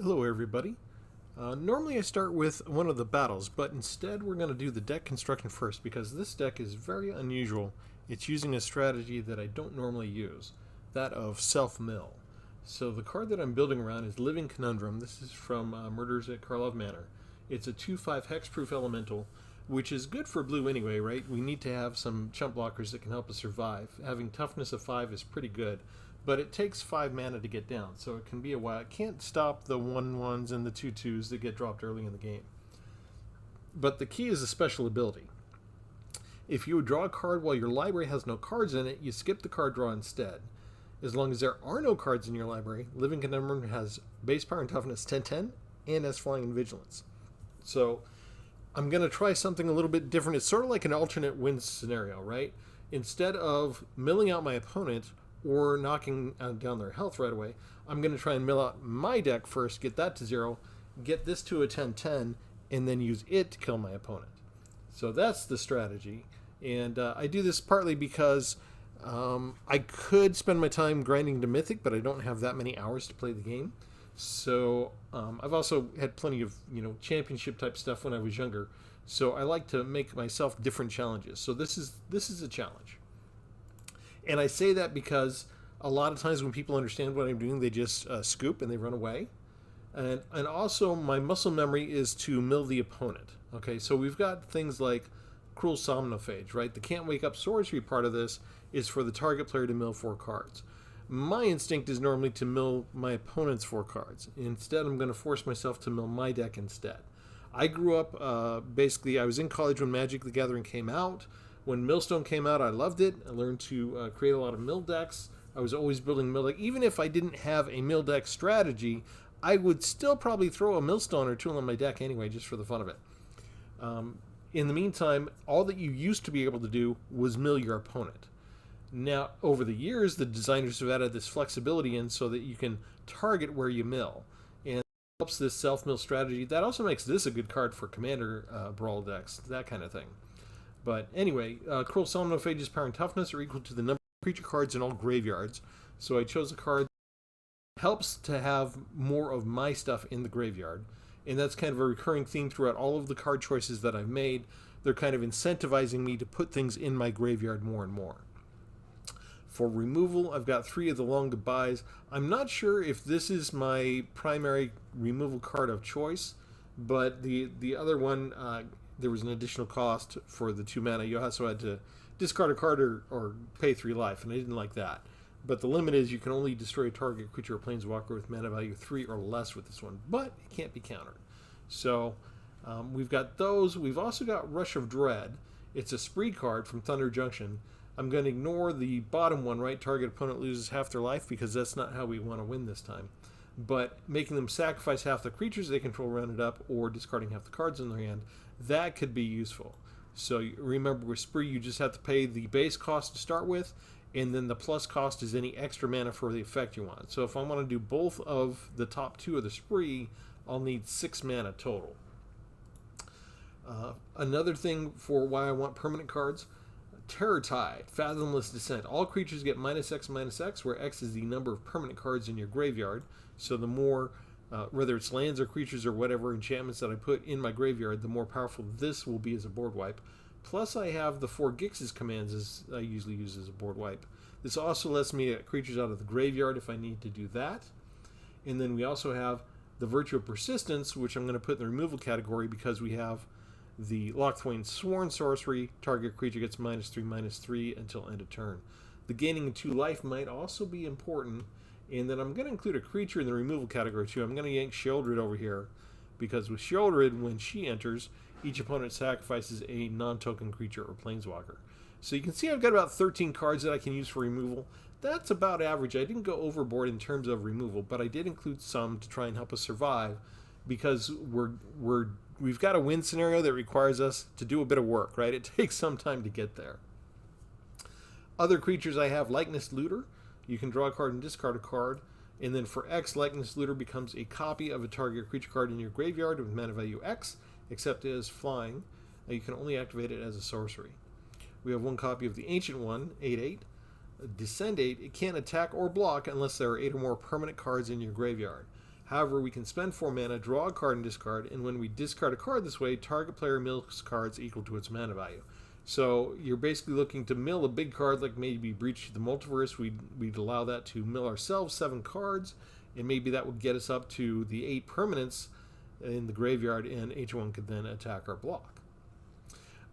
Hello everybody. Normally I start with one of the battles, but instead we're going to do the deck construction first because this deck is very unusual. It's using a strategy that I don't normally use, that of self-mill. So the card that I'm building around is Living Conundrum. This is from Murders at Karlov Manor. It's a 2/5 hexproof elemental, which is good for blue anyway, right? We need to have some chump blockers that can help us survive. Having toughness of 5 is pretty good, but it takes 5 mana to get down, so it can be a while. It can't stop the 1/1s and the 2/2s that get dropped early in the game. But the key is a special ability. If you draw a card while your library has no cards in it, you skip the card draw instead. As long as there are no cards in your library, Living Conundrum has base power and toughness 10/10 and has flying and vigilance. So I'm going to try something a little bit different. It's sort of like an alternate win scenario, right? Instead of milling out my opponent or knocking down their health right away, I'm going to try and mill out my deck first, get that to 0, get this to a 10/10, and then use it to kill my opponent. So that's the strategy. And I do this partly because I could spend my time grinding to Mythic, but I don't have that many hours to play the game. So I've also had plenty of championship type stuff when I was younger. So I like to make myself different challenges. So this is a challenge, and I say that because a lot of times when people understand what I'm doing, they just scoop and they run away. And also my muscle memory is to mill the opponent. Okay, so we've got things like Cruel Somnophage, right? The Can't Wake Up Sorcery part of this is for the target player to mill 4 cards. My instinct is normally to mill my opponent's 4 cards. Instead, I'm going to force myself to mill my deck instead. I grew up, basically, I was in college when Magic the Gathering came out. When Millstone came out, I loved it. I learned to create a lot of mill decks. I was always building mill deck. Even if I didn't have a mill deck strategy, I would still probably throw a Millstone or 2 on my deck anyway, just for the fun of it. In the meantime, all that you used to be able to do was mill your opponent. Now, over the years, the designers have added this flexibility in so that you can target where you mill. And it helps this self-mill strategy. That also makes this a good card for commander brawl decks, that kind of thing. But anyway, Cruel Somnophage's power and toughness are equal to the number of creature cards in all graveyards. So I chose a card that helps to have more of my stuff in the graveyard. And that's kind of a recurring theme throughout all of the card choices that I've made. They're kind of incentivizing me to put things in my graveyard more and more. For removal, I've got 3 of the Long Goodbyes. I'm not sure if this is my primary removal card of choice, but the other one, there was an additional cost for the 2 mana. You also had to discard a card or pay 3 life, and I didn't like that. But the limit is you can only destroy a target creature or planeswalker with mana value 3 or less with this one, but it can't be countered. So we've got those. We've also got Rush of Dread. It's a spree card from Thunder Junction. I'm going to ignore the bottom one, right? Target opponent loses half their life, because that's not how we want to win this time. But making them sacrifice half the creatures they control rounded up, or discarding half the cards in their hand, that could be useful. So remember, with Spree, you just have to pay the base cost to start with, and then the plus cost is any extra mana for the effect you want. So if I want to do both of the top 2 of the Spree, I'll need 6 mana total. Another thing for why I want permanent cards, Terror Tide, Fathomless Descent. All creatures get -X/-X, where X is the number of permanent cards in your graveyard. So the more, whether it's lands or creatures or whatever enchantments that I put in my graveyard, the more powerful this will be as a board wipe. Plus I have the 4 Gix's commands as I usually use as a board wipe. This also lets me get creatures out of the graveyard if I need to do that. And then we also have the Virtue of Persistence, which I'm going to put in the removal category because we have the Lochthwain Sworn Sorcery. Target creature gets -3/-3 until end of turn. The gaining 2 life might also be important. And then I'm going to include a creature in the removal category too. I'm going to yank Sheoldred over here, because with Sheoldred, when she enters, each opponent sacrifices a non-token creature or planeswalker. So you can see I've got about 13 cards that I can use for removal. That's about average. I didn't go overboard in terms of removal, but I did include some to try and help us survive, because we've got a win scenario that requires us to do a bit of work, right? It takes some time to get there. Other creatures I have, Likeness Looter. You can draw a card and discard a card. And then for X, Likeness Looter becomes a copy of a target creature card in your graveyard with mana value X, except it is flying. You can only activate it as a sorcery. We have 1 copy of the Ancient One, 8/8. Descend 8, it can't attack or block unless there are 8 or more permanent cards in your graveyard. However, we can spend 4 mana, draw a card, and discard, and when we discard a card this way, target player mills cards equal to its mana value. So you're basically looking to mill a big card like maybe Breach the Multiverse. We'd allow that to mill ourselves 7 cards, and maybe that would get us up to the 8 permanents in the graveyard, and H1 could then attack our block.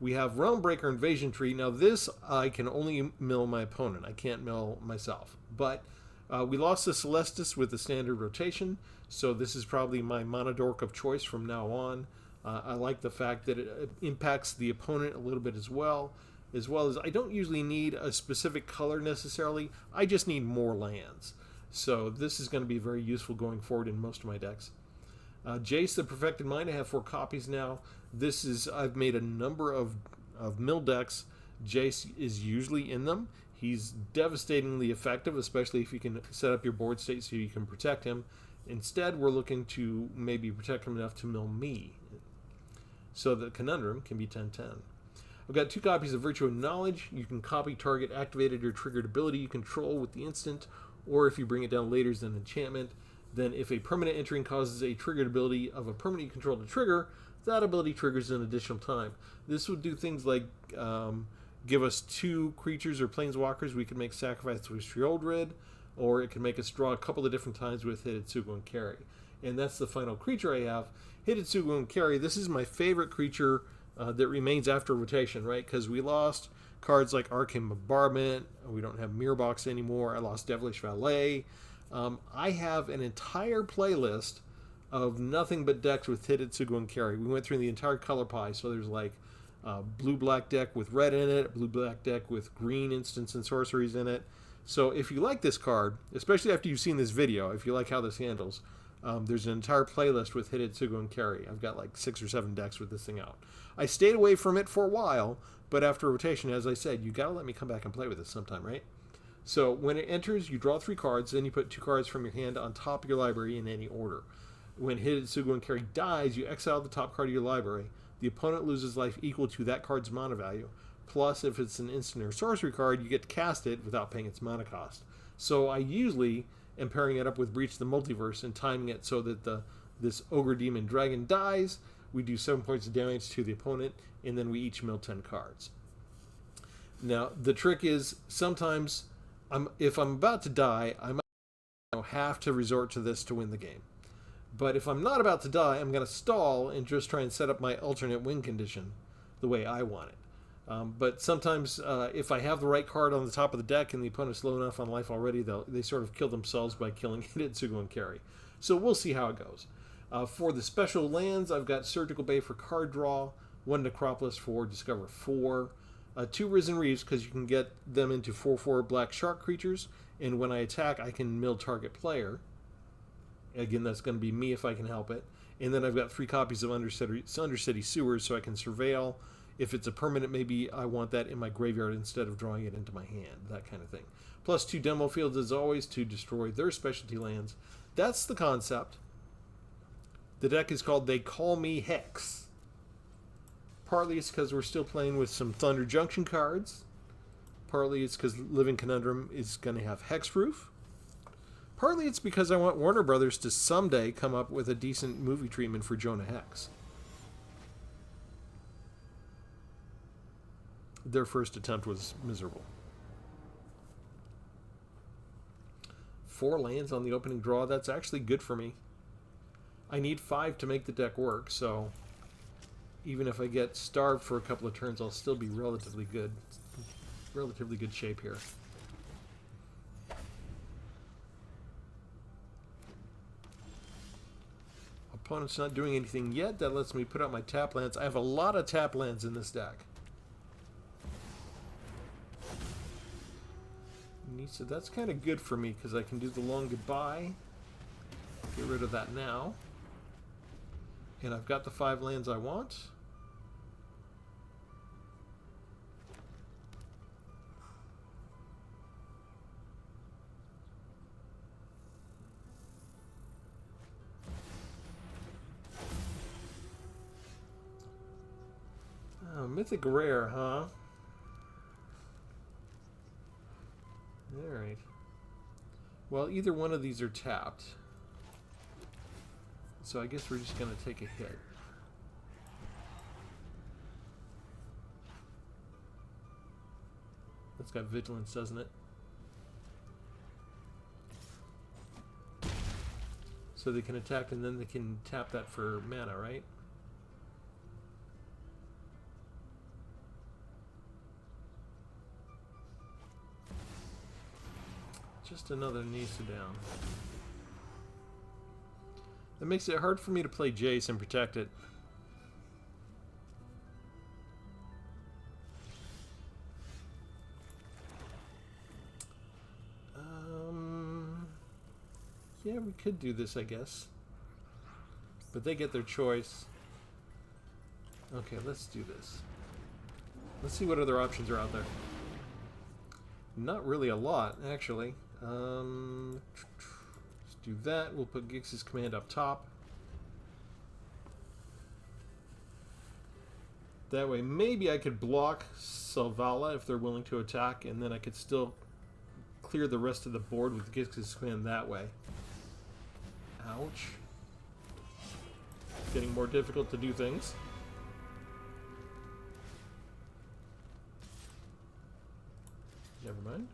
We have Realmbreaker Invasion Tree. Now this I can only mill my opponent. I can't mill myself. But we lost the Celestis with the standard rotation, so this is probably my Monodork of choice from now on. I like the fact that it impacts the opponent a little bit as well as I don't usually need a specific color necessarily. I just need more lands. So this is going to be very useful going forward in most of my decks. Jace the Perfected Mind, I have 4 copies now. I've made a number of mill decks. Jace is usually in them. He's devastatingly effective, especially if you can set up your board state so you can protect him. Instead, we're looking to maybe protect him enough to mill me, so the conundrum can be 10-10. I've got 2 copies of Virtue of Knowledge. You can copy target activated or triggered ability you control with the instant, or if you bring it down later as an enchantment, then if a permanent entering causes a triggered ability of a permanent you control to trigger, that ability triggers an additional time. This would do things like give us 2 creatures or planeswalkers we can make sacrifice with Shieldred, or it can make us draw a couple of different times with Hidetsugu and Carry. And that's the final creature I have. Hidetsugu and Carry, this is my favorite creature that remains after rotation, right? Because we lost cards like Arcane Bombardment, we don't have Mirror Box anymore, I lost Devilish Valet. I have an entire playlist of nothing but decks with Hidetsugu and Carry. We went through the entire color pie, so there's like blue-black deck with red in it, blue-black deck with green instants and sorceries in it. So if you like this card, especially after you've seen this video, if you like how this handles, there's an entire playlist with Hidetsugu and Carry. I've got like 6 or 7 decks with this thing out. I stayed away from it for a while, but after rotation, as I said, you gotta let me come back and play with this sometime, right? So when it enters, you draw 3 cards, then you put 2 cards from your hand on top of your library in any order. When Hidetsugu and Carry dies, you exile the top card of your library. The opponent loses life equal to that card's mana value. Plus, if it's an instant or sorcery card, you get to cast it without paying its mana cost. So I usually am pairing it up with Breach the Multiverse and timing it so that this Ogre Demon Dragon dies. We do 7 points of damage to the opponent, and then we each mill 10 cards. Now, the trick is sometimes if I'm about to die, I might have to resort to this to win the game. But if I'm not about to die, I'm going to stall and just try and set up my alternate win condition the way I want it. But sometimes if I have the right card on the top of the deck and the opponent's low enough on life already, they sort of kill themselves by killing Hidetsugu and Carry. So we'll see how it goes. For the special lands, I've got Surgical Bay for card draw, 1 Necropolis for Discover 4, 2 Risen Reefs because you can get them into 4/4 black shark creatures, and when I attack, I can mill target player. Again, that's going to be me if I can help it. And then I've got 3 copies of Undercity Sewers so I can surveil. If it's a permanent, maybe I want that in my graveyard instead of drawing it into my hand, that kind of thing. Plus 2 demo fields as always to destroy their specialty lands. That's the concept. The deck is called They Call Me Hex. Partly it's because we're still playing with some Thunder Junction cards. Partly it's because Living Conundrum is going to have Hexproof. Partly it's because I want Warner Brothers to someday come up with a decent movie treatment for Jonah Hex. Their first attempt was miserable. 4 lands on the opening draw, that's actually good for me. I need 5 to make the deck work, so even if I get starved for a couple of turns, I'll still be relatively good shape here. Opponent's not doing anything yet. That lets me put out my tap lands. I have a lot of tap lands in this deck. So that's kind of good for me because I can do the long goodbye. Get rid of that now. And I've got the 5 lands I want. Oh, Mythic Rare, huh? Alright. Well, either one of these are tapped. So I guess we're just going to take a hit. That's got vigilance, doesn't it? So they can attack and then they can tap that for mana, right? Just another Nisa down. That makes it hard for me to play Jace and protect it. Yeah, we could do this, I guess. But they get their choice. Okay, let's do this. Let's see what other options are out there. Not really a lot, actually. Let's do that. We'll put Gix's command up top. That way, maybe I could block Selvala if they're willing to attack, and then I could still clear the rest of the board with Gix's command that way. Ouch. Getting more difficult to do things. Never mind.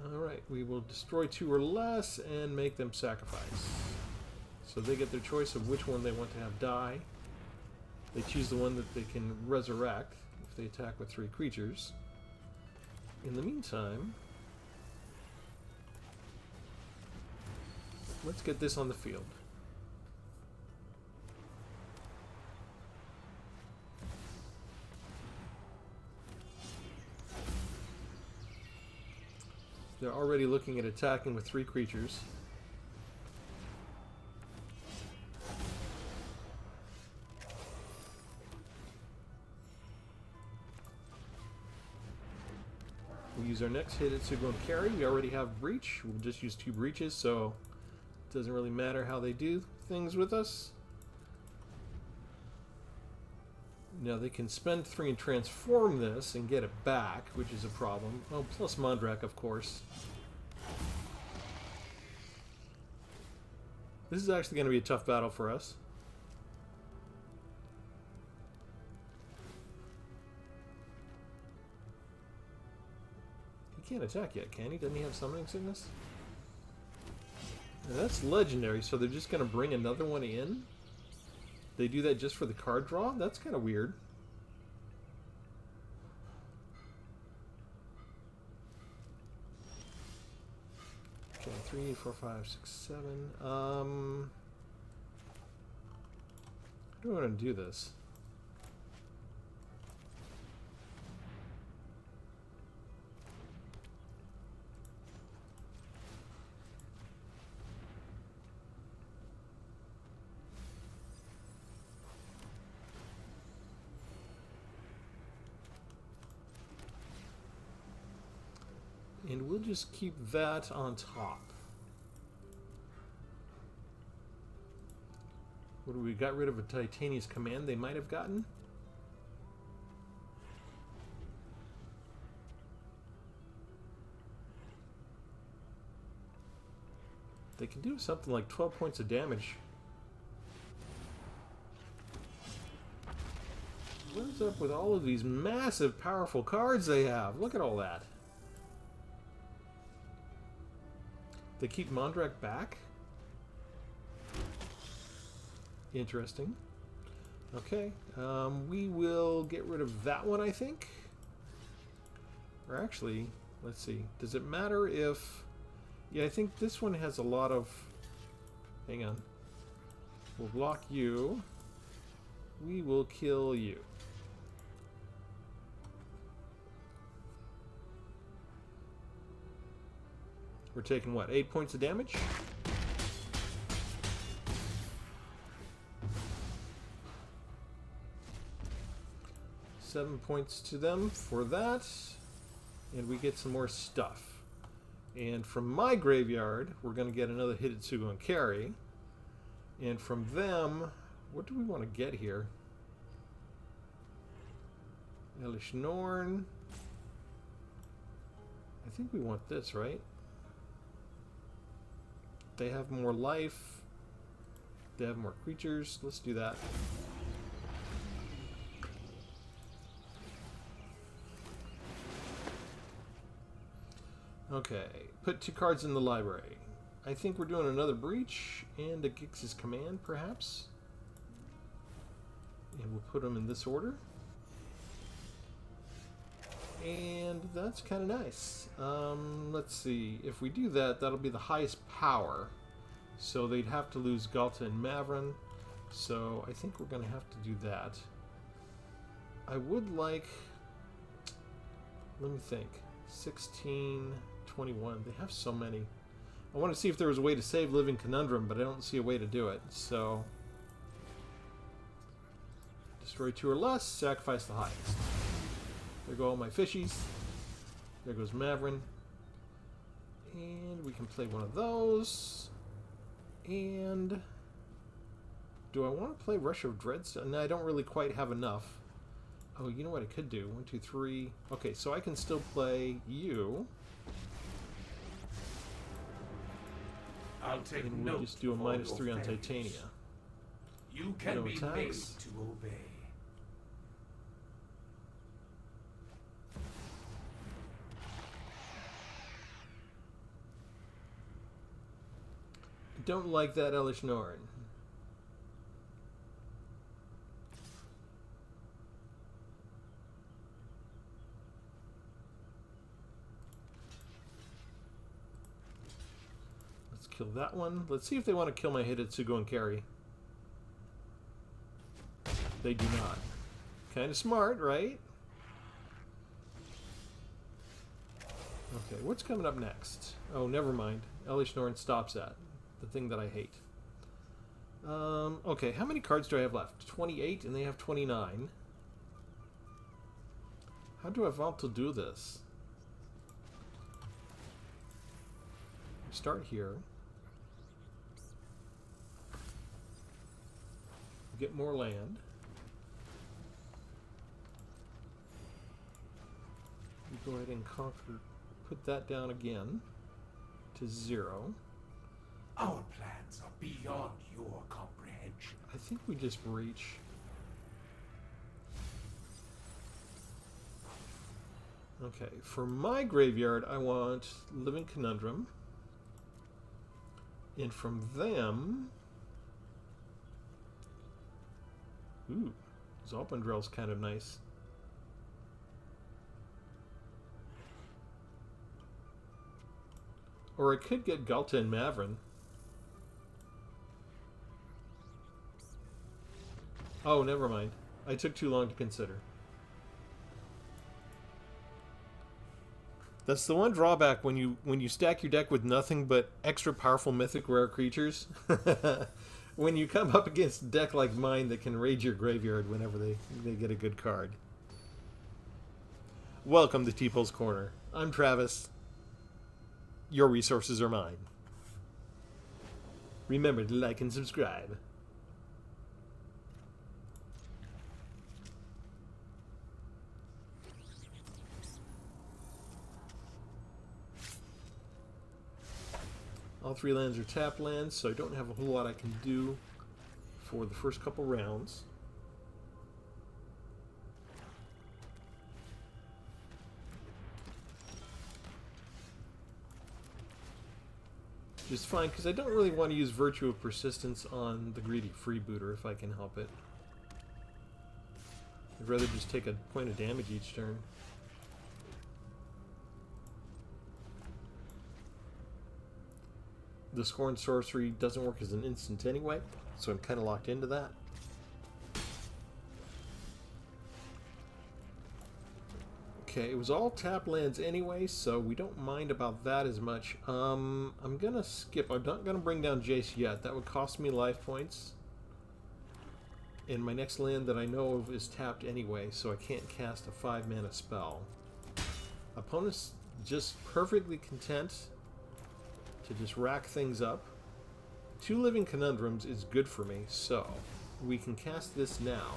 Alright, we will destroy 2 or less and make them sacrifice. So they get their choice of which one they want to have die. They choose the one that they can resurrect if they attack with 3 creatures. In the meantime, let's get this on the field. They're already looking at attacking with 3 creatures. We'll use our next hit at Tpull and carry. We already have Breach. We'll just use 2 breaches, so it doesn't really matter how they do things with us. Now they can spend 3 and transform this and get it back, which is a problem. Oh, plus Mondrak, of course. This is actually going to be a tough battle for us. He can't attack yet, can he? Doesn't he have summoning sickness? Now that's legendary, so they're just going to bring another one in? They do that just for the card draw? That's kind of weird. Okay, 3, 4, 5, 6, 7. How do I want to do this? And we'll just keep that on top. What do we got rid of a Titania's command they might have gotten? They can do something like 12 points of damage. What's up with all of these massive, powerful cards they have? Look at all that. They keep Mondrak back? Interesting. Okay, we will get rid of that one, I think. Or actually, let's see. Does it matter if... Yeah, I think this one has a lot of... Hang on. We'll block you. We will kill you. We're taking, what, 8 points of damage? Seven points to them for that. And we get some more stuff. And from my graveyard, we're going to get another hit at Tpull and carry. And from them, what do we want to get here? Elish Norn. I think we want this, right? They have more life. They have more creatures. Let's do that. Okay, put 2 cards in the library. I think we're doing another Breach and a Gix's Command, perhaps. And we'll put them in this order. And that's kind of nice. Let's see. If we do that, that'll be the highest power. So they'd have to lose Galta and Mavrin. So I think we're going to have to do that. I would like... Let me think. 16, 21. They have so many. I want to see if there was a way to save Living Conundrum, but I don't see a way to do it. So... Destroy 2 or less, sacrifice the highest. There go all my fishies. There goes Mavrin. And we can play one of those. And... Do I want to play Rush of Dreadstone? No, I don't really quite have enough. Oh, you know what I could do? 1, 2, 3. Okay, so I can still play you. I'll take and we'll just do a -3 on Titania. You can be attacks. made to obey. Don't like that Elish Norn. Let's kill that one. Let's see if they want to kill my Hidetsugu and carry. They do not. Kind of smart, right? Okay, what's coming up next? Oh, never mind. Elish Norn stops at the thing that I hate. Okay, how many cards do I have left? 28, and they have 29. How do I want to do this? Start here. Get more land. Go ahead and conquer. Put that down again to 0. Our plans are beyond your comprehension. I think we just Breach. Okay, for my graveyard, I want Living Conundrum. And from them... Ooh, Zolpendrell's kind of nice. Or I could get Galta and Mavrin. Oh, never mind. I took too long to consider. That's the one drawback when you stack your deck with nothing but extra powerful mythic rare creatures. When you come up against a deck like mine that can raid your graveyard whenever they get a good card. Welcome to Tpull's Corner. I'm Travis. Your resources are mine. Remember to like and subscribe. All 3 lands are tap lands, so I don't have a whole lot I can do for the first couple rounds. Which is fine, because I don't really want to use Virtue of Persistence on the greedy freebooter if I can help it. I'd rather just take a point of damage each turn. The Scorn Sorcery doesn't work as an instant anyway, so I'm kind of locked into that. Okay, it was all tap lands anyway, so we don't mind about that as much. I'm gonna skip. I'm not gonna bring down Jace yet. That would cost me life points. And my next land that I know of is tapped anyway, so I can't cast a 5-mana spell. Opponent's just perfectly content to just rack things up. 2 Living Conundrums is good for me, so we can cast this now.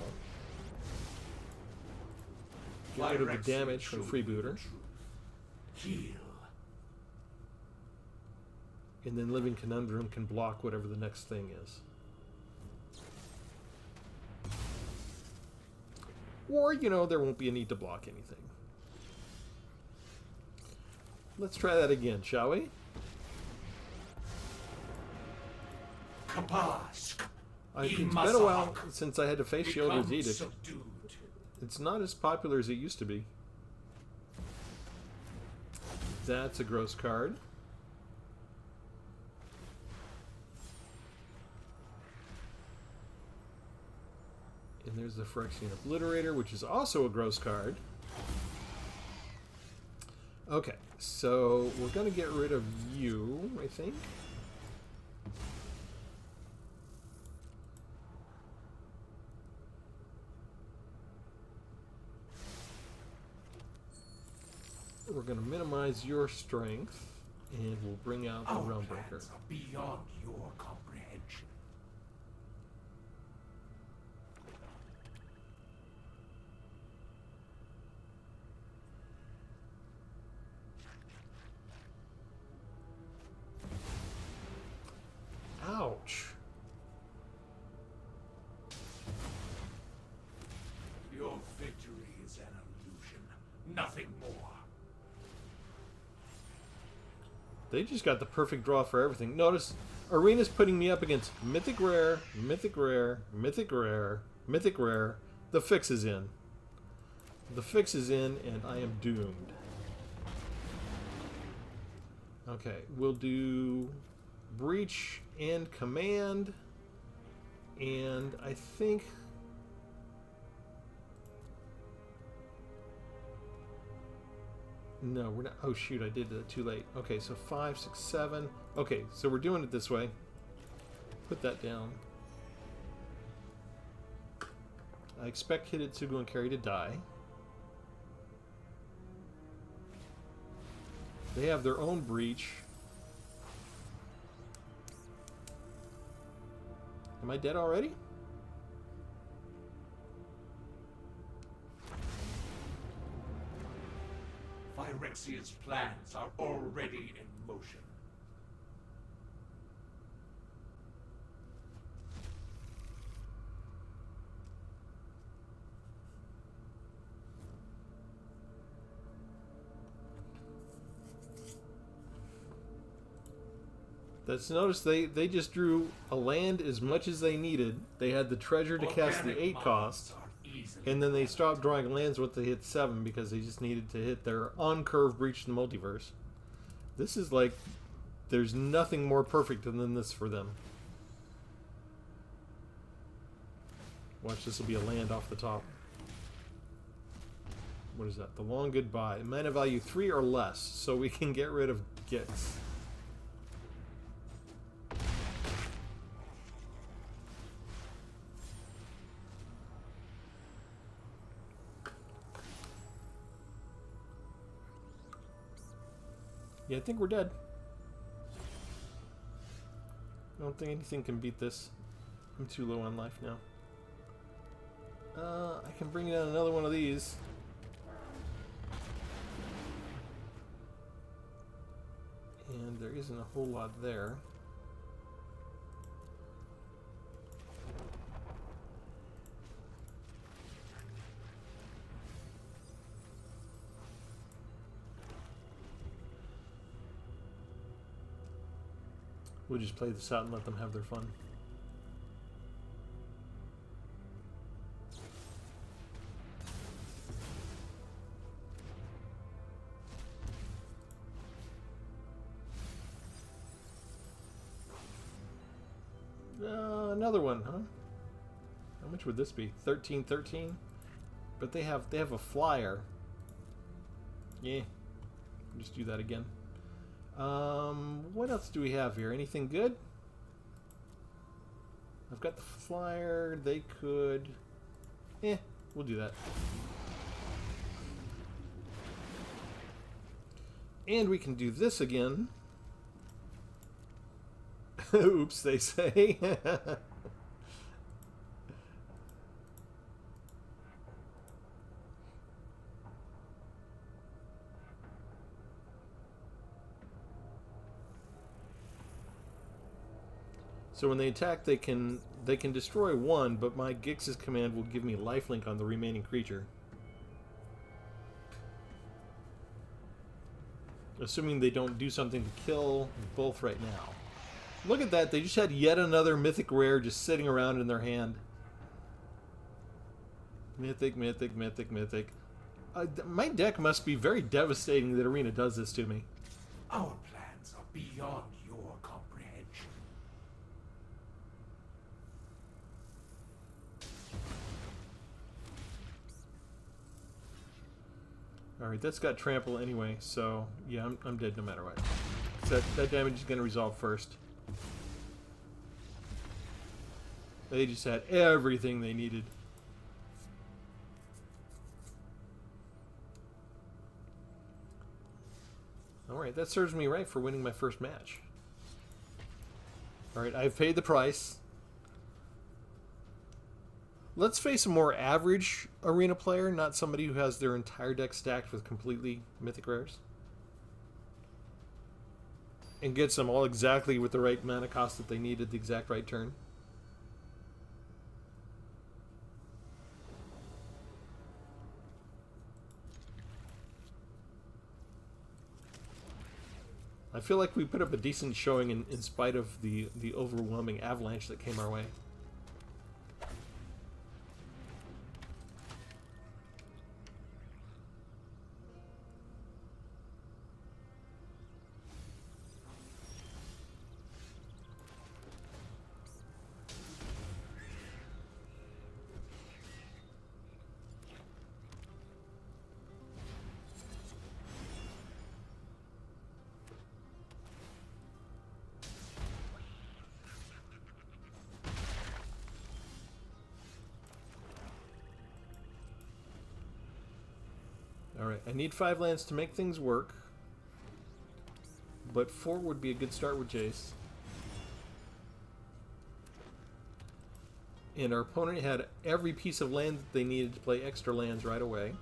Get rid of the damage from Freebooter. Heal And then Living Conundrum can block whatever the next thing is. Or, you know, there won't be a need to block anything. Let's try that again, shall we? Kabask. It's been a while since I had to face Sheoldred's Edict. Subdued. It's not as popular as it used to be. That's a gross card. And there's the Phyrexian Obliterator, which is also a gross card. Okay, so we're going to get rid of you, I think. We're going to minimize your strength, and we'll bring out the Our Realmbreaker. plans are beyond your comprehension. Ouch. Your victory is an illusion, nothing more. They just got the perfect draw for everything. Notice, Arena's putting me up against Mythic Rare, Mythic Rare, Mythic Rare, Mythic Rare. The fix is in. The fix is in, and I am doomed. Okay, we'll do Breach and Command, and I think... No, we're not. Oh, shoot, I did it too late. Okay, so 5, 6, 7. Okay, so we're doing it this way. Put that down. I expect Hidetsugu and Carry to die. They have their own breach. Am I dead already? Phyrexian's plans are already in motion. Let's notice they just drew a land as much as they needed. They had the treasure to cast the 8 cost. And then they stopped drawing lands once they hit 7 because they just needed to hit their on-curve Breach the Multiverse. This is like, there's nothing more perfect than this for them. Watch, this will be a land off the top. What is that? The Long Goodbye. Mana value 3 or less, so we can get rid of Gix. Yeah, I think we're dead. I don't think anything can beat this. I'm too low on life now. I can bring down another one of these. And there isn't a whole lot there. We'll just play this out and let them have their fun. Another one, huh? How much would this be? 13. But they have a flyer. Yeah. Just do that again. What else do we have here? Anything good? I've got the flyer. They could... we'll do that. And we can do this again. Oops, they say. So when they attack, they can destroy one, but my Gix's command will give me lifelink on the remaining creature. Assuming they don't do something to kill both right now. Look at that, they just had yet another mythic rare just sitting around in their hand. Mythic, mythic, mythic, mythic. My deck must be very devastating that Arena does this to me. Our plans are beyond your comprehension. Alright, that's got trample anyway, so yeah, I'm dead no matter what. So that damage is going to resolve first. They just had everything they needed. Alright, that serves me right for winning my first match. Alright, I've paid the price. Let's face a more average Arena player, not somebody who has their entire deck stacked with completely mythic rares. And gets them all exactly with the right mana cost that they need at the exact right turn. I feel like we put up a decent showing in spite of the overwhelming avalanche that came our way. Alright, I need 5 lands to make things work. But 4 would be a good start with Jace. And our opponent had every piece of land that they needed to play extra lands right away.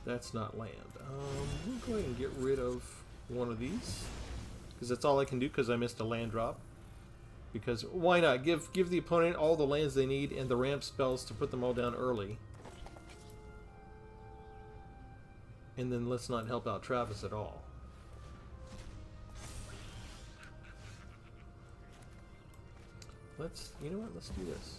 That's not land. We'll go ahead and get rid of one of these. Because that's all I can do because I missed a land drop. Because why not? Give the opponent all the lands they need and the ramp spells to put them all down early. And then let's not help out Travis at all. You know what? Let's do this.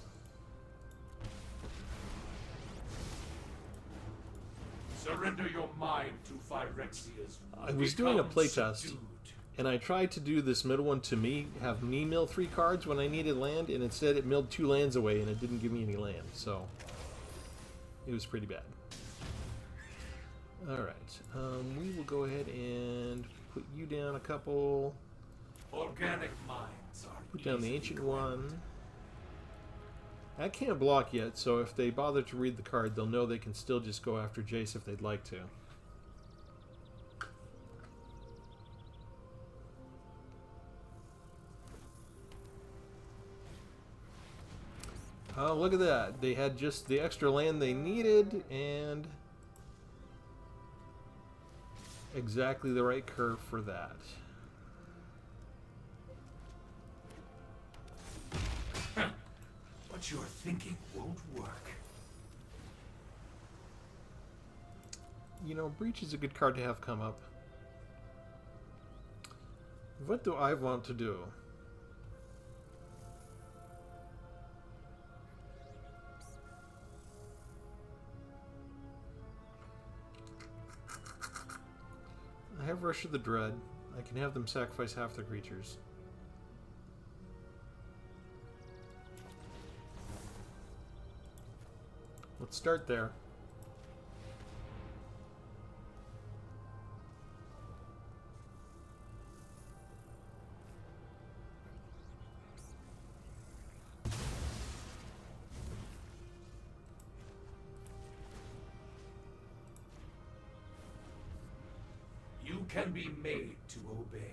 Surrender your mind to Phyrexia's. I was doing a playtest. And I tried to do this middle one to have me mill 3 cards when I needed land, and instead it milled 2 lands away, and it didn't give me any land, so it was pretty bad. Alright, we will go ahead and put you down a couple. Organic minds are Put down the ancient one. I can't block yet, so if they bother to read the card, they'll know they can still just go after Jace if they'd like to. Oh, look at that. They had just the extra land they needed and exactly the right curve for that. What you're thinking won't work. You know, Breach is a good card to have come up. What do I want to do? I have Rush of the Dread. I can have them sacrifice half their creatures. Let's start there. You can be made to obey.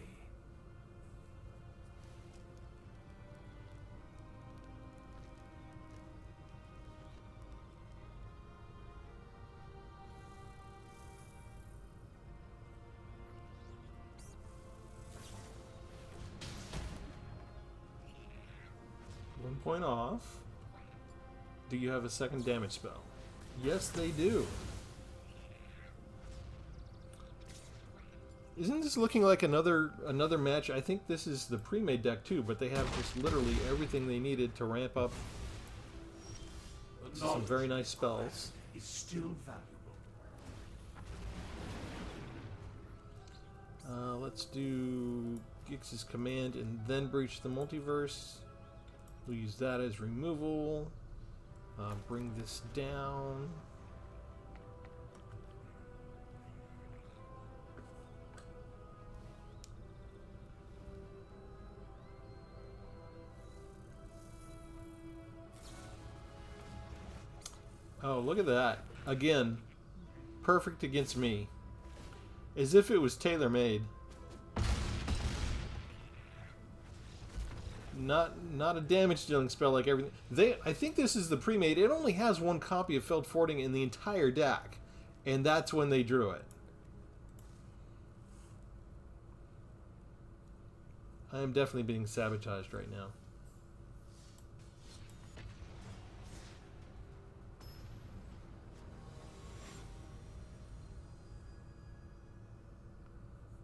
point off. Do you have a second damage spell? Yes, they do. Isn't this looking like another match? I think this is the pre-made deck too, but they have just literally everything they needed to ramp up some very nice spells. Is still valuable. Let's do Gix's command and then breach the multiverse. We'll use that as removal. Bring this down. Oh, look at that. Again, perfect against me. As if it was tailor-made. Not a damage dealing spell like everything. I think this is the pre-made. It only has one copy of Felled Forting in the entire deck. And that's when they drew it. I am definitely being sabotaged right now.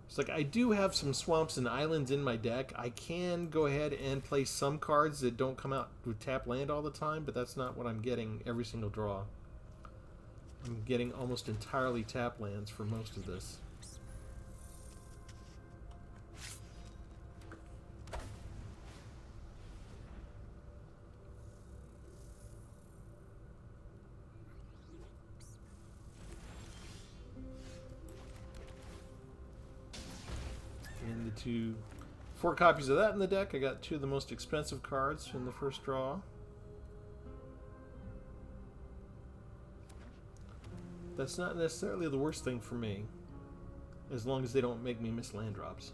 It's like I do have some swamps and islands in my deck. I can go ahead and play some cards that don't come out with tap land all the time, but that's not what I'm getting every single draw. I'm getting almost entirely tap lands for most of this. And the 4 copies of that in the deck. I got 2 of the most expensive cards in the first draw. That's not necessarily the worst thing for me, as long as they don't make me miss land drops.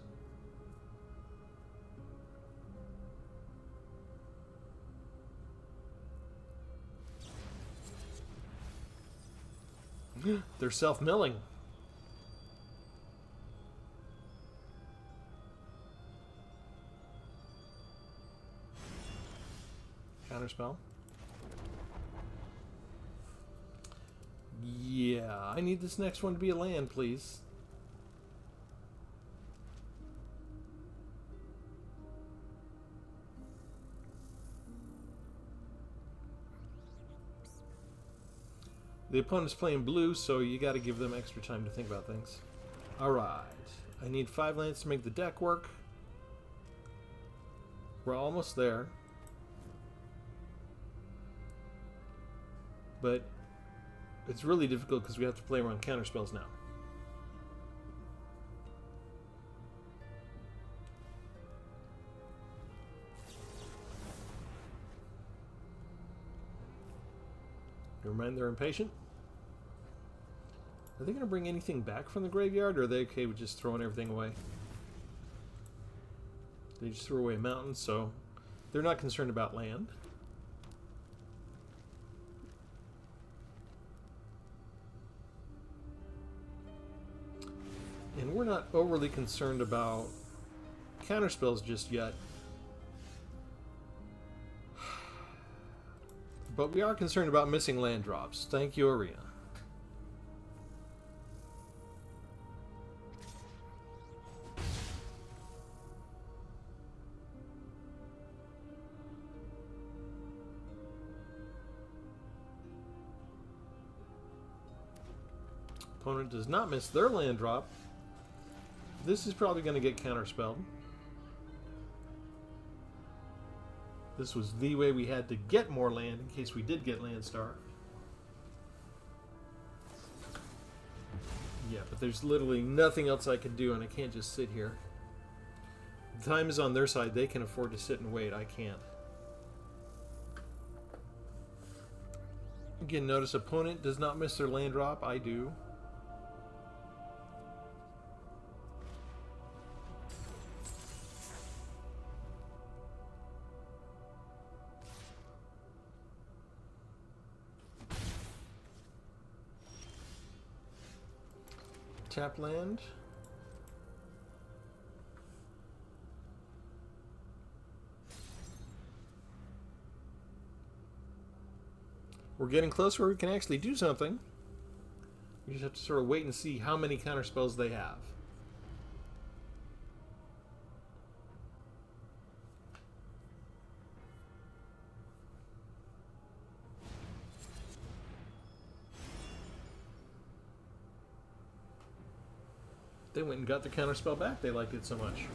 They're self-milling. Counterspell. Yeah, I need this next one to be a land, please. The opponent's playing blue, so you got to give them extra time to think about things. Alright, I need 5 lands to make the deck work. We're almost there. But it's really difficult because we have to play around counterspells now. Never mind, they're impatient. Are they going to bring anything back from the graveyard, or are they okay with just throwing everything away? They just threw away a mountain, so they're not concerned about land. And we're not overly concerned about counterspells just yet. But we are concerned about missing land drops. Thank you, Arena. Opponent does not miss their land drop. This is probably going to get counterspelled. This was the way we had to get more land in case we did get Landstar. Yeah, but there's literally nothing else I can do, and I can't just sit here. The time is on their side. They can afford to sit and wait. I can't. Again, notice opponent does not miss their land drop. I do. Tap land. We're getting close where we can actually do something. We just have to sort of wait and see how many counterspells they have. They went and got the counterspell back. They liked it so much.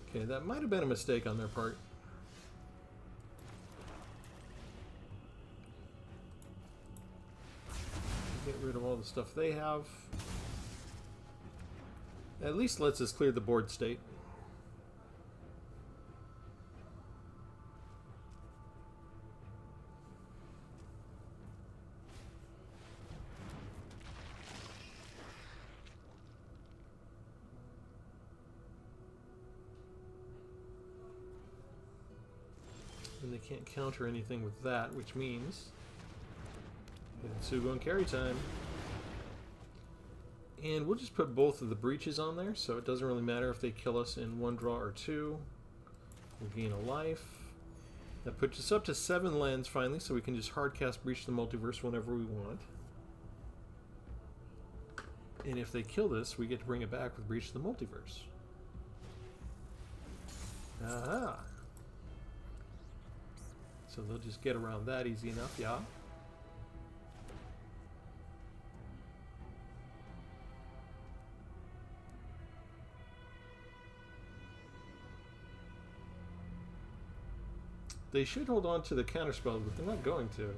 Okay, that might have been a mistake on their part. Get rid of all the stuff they have. At least lets us clear the board state. And they can't counter anything with that, which means Sugo and carry time. And we'll just put both of the breaches on there, so it doesn't really matter if they kill us in one draw or two. We'll gain a life. That puts us up to 7 lands finally, so we can just hardcast Breach the Multiverse whenever we want. And if they kill this, we get to bring it back with Breach the Multiverse. Aha! So they'll just get around that easy enough, yeah? They should hold on to the counterspell, but they're not going to.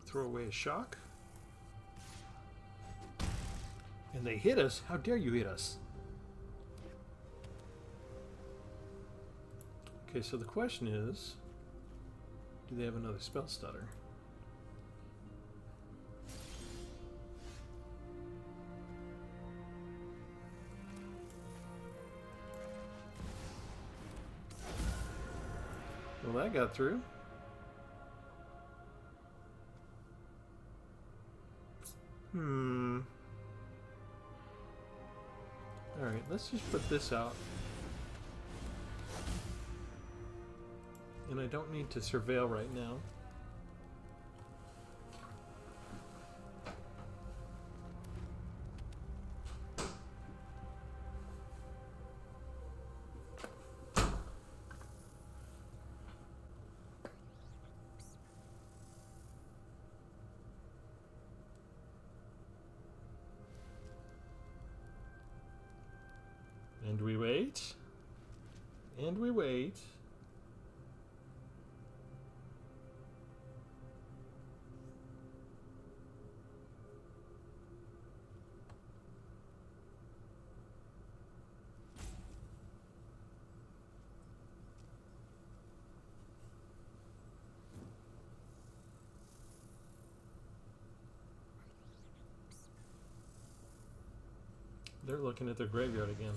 Throw away a shock. And they hit us? How dare you hit us? Okay, so the question is, do they have another spell stutter? Well, that got through. Alright, let's just put this out. And I don't need to surveil right now. And we wait. And we wait. They're looking at their graveyard again.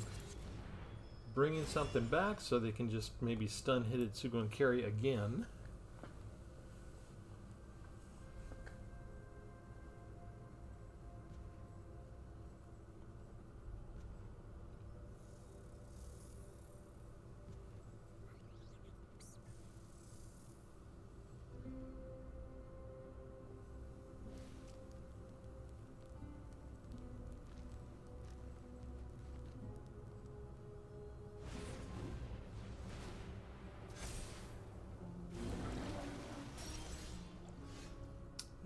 Bringing something back so they can just maybe stun hit Itsugo and carry again.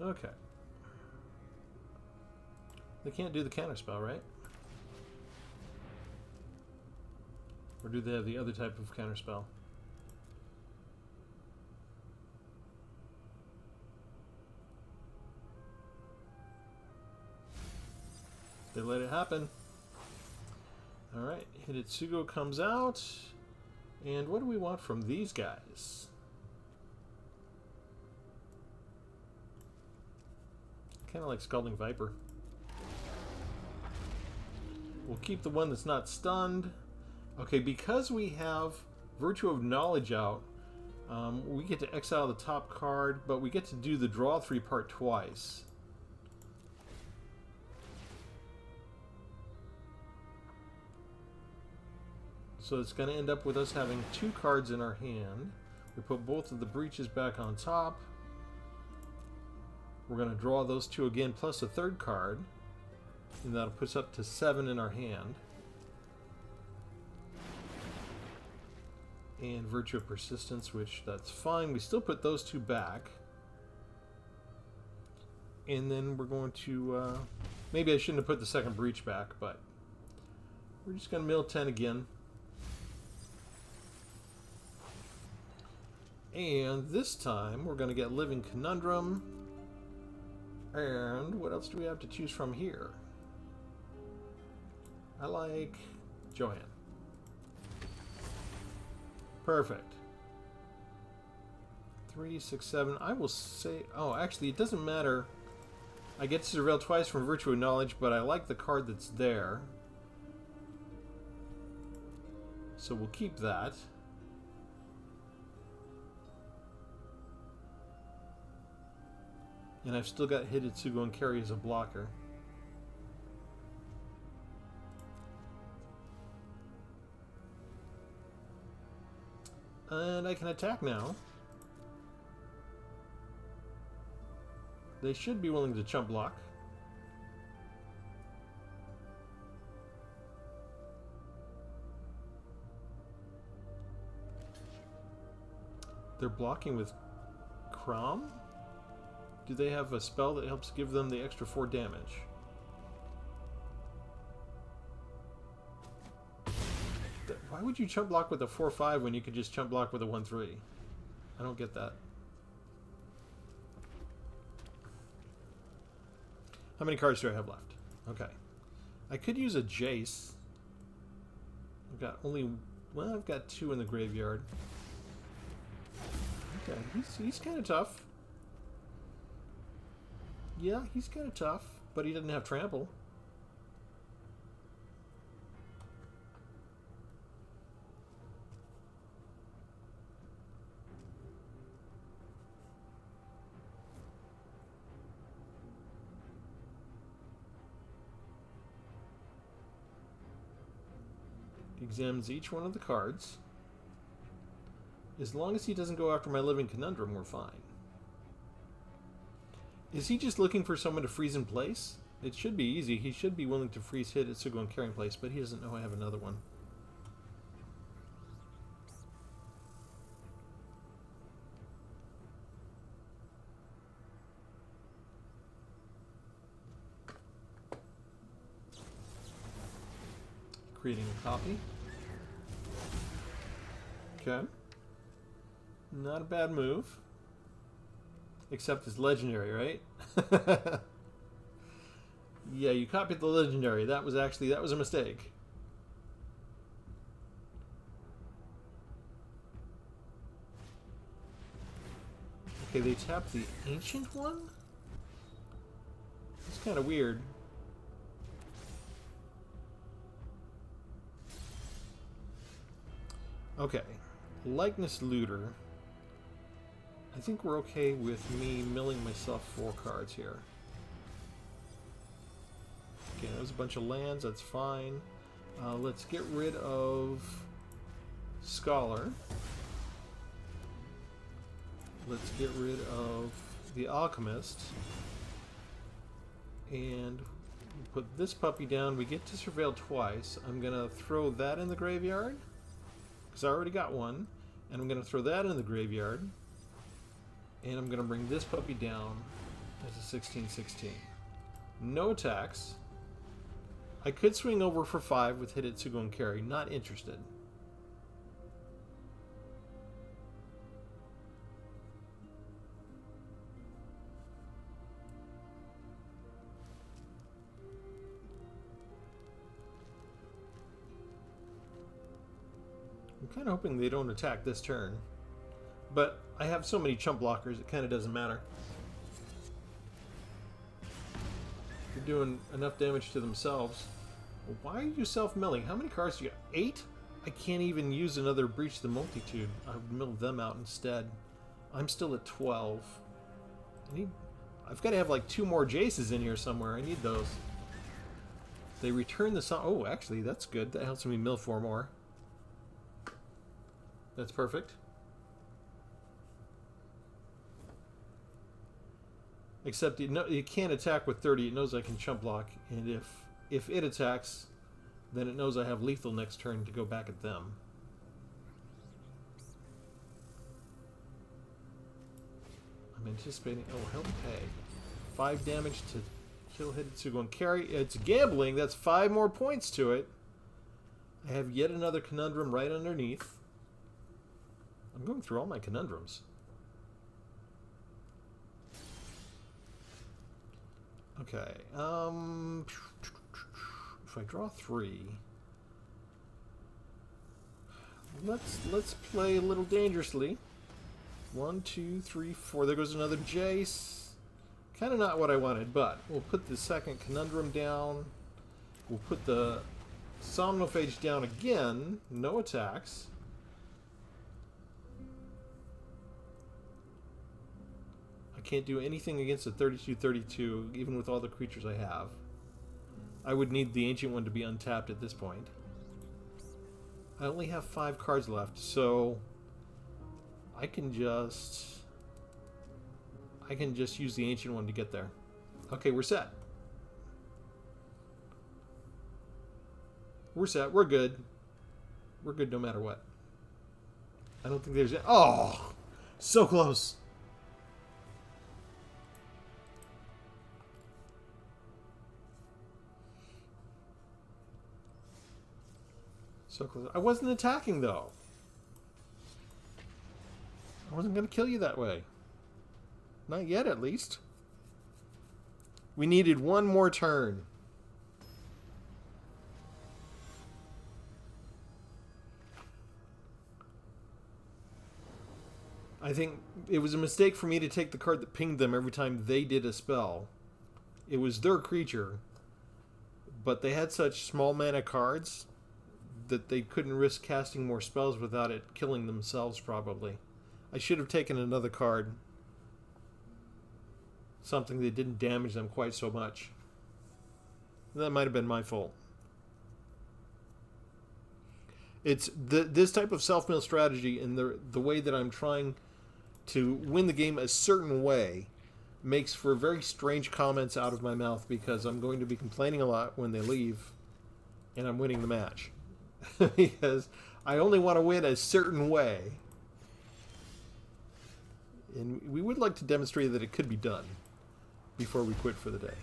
Okay. They can't do the counterspell, right? Or do they have the other type of counterspell? They let it happen. Alright, Hidetsugo comes out. And what do we want from these guys? Kind of like Scalding Viper. We'll keep the one that's not stunned. Okay, because we have Virtue of Knowledge out, We get to exile the top card, but we get to do the draw 3 part twice. So it's going to end up with us having 2 cards in our hand. We put both of the breaches back on top. We're going to draw those 2 again, plus a 3rd card. And that'll put us up to 7 in our hand. And Virtue of Persistence, which that's fine. We still put those 2 back. And then we're going to... maybe I shouldn't have put the 2nd breach back, but... we're just going to mill 10 again. And this time, we're going to get Living Conundrum. And what else do we have to choose from here? I like Joanne. Perfect. 3, 6, 7. I will say... oh, actually, it doesn't matter. I get to surveil twice from Virtue of Knowledge, but I like the card that's there. So we'll keep that. And I've still got Hidetsugu and Carry as a blocker. And I can attack now. They should be willing to chump block. They're blocking with Crom? Do they have a spell that helps give them the extra 4 damage? Why would you chump block with a 4-5 when you could just chump block with a 1-3? I don't get that. How many cards do I have left? Okay. I could use a Jace. I've got only... well, I've got 2 in the graveyard. Okay, he's kind of tough. Yeah, he's kind of tough, but he doesn't have trample. He examines each one of the cards. As long as he doesn't go after my Living Conundrum, we're fine. Is he just looking for someone to freeze in place? It should be easy. He should be willing to freeze Hidetsugu and Carry in place, but he doesn't know I have another one. Creating a copy. Okay. Not a bad move. Except it's legendary, right? Yeah, you copied the legendary. That was a mistake. Okay, they tapped the ancient one? It's kind of weird. Okay. Likeness Looter. I think we're okay with me milling myself 4 cards here. Okay, there's a bunch of lands, that's fine. Let's get rid of Scholar. Let's get rid of the Alchemist. And put this puppy down. We get to surveil twice. I'm going to throw that in the graveyard, because I already got one. And I'm going to throw that in the graveyard. And I'm going to bring this puppy down as a 16/16. No attacks. I could swing over for 5 with Hidetsugu and Carry. Not interested. I'm kind of hoping they don't attack this turn. But I have so many chump blockers, it kind of doesn't matter. They're doing enough damage to themselves. Why are you self-milling? How many cards do you got? 8? I can't even use another Breach the Multitude. I'll mill them out instead. I'm still at 12. I've got to have like 2 more Jaces in here somewhere. I need those. They return the song. Oh, actually, that's good. That helps me mill 4 more. That's perfect. Except it can't attack with 30. It knows I can chump block, and if it attacks, then it knows I have lethal next turn to go back at them. I'm anticipating. Oh, help pay. 5 damage to kill Hidetsugu and carry. It's gambling. That's 5 more points to it. I have yet another conundrum right underneath. I'm going through all my conundrums. Okay. If I draw 3, let's play a little dangerously. 1, 2, 3, 4. There goes another Jace. Kind of not what I wanted, but we'll put the second conundrum down. We'll put the Somnophage down again. No attacks. I can't do anything against a 32/32, even with all the creatures I have. I would need the Ancient One to be untapped at this point. I only have 5 cards left, so I can just use the Ancient One to get there. Okay, we're set. We're set. We're good. We're good no matter what. I don't think there's... Oh! So close! So close. I wasn't attacking, though. I wasn't going to kill you that way. Not yet, at least. We needed 1 more turn. I think it was a mistake for me to take the card that pinged them every time they did a spell. It was their creature, but they had such small mana cards that they couldn't risk casting more spells without it killing themselves, probably. I should have taken another card. Something that didn't damage them quite so much. That might have been my fault. It's this type of self-mill strategy and the way that I'm trying to win the game a certain way makes for very strange comments out of my mouth, because I'm going to be complaining a lot when they leave and I'm winning the match. Because I only want to win a certain way. And we would like to demonstrate that it could be done before we quit for the day.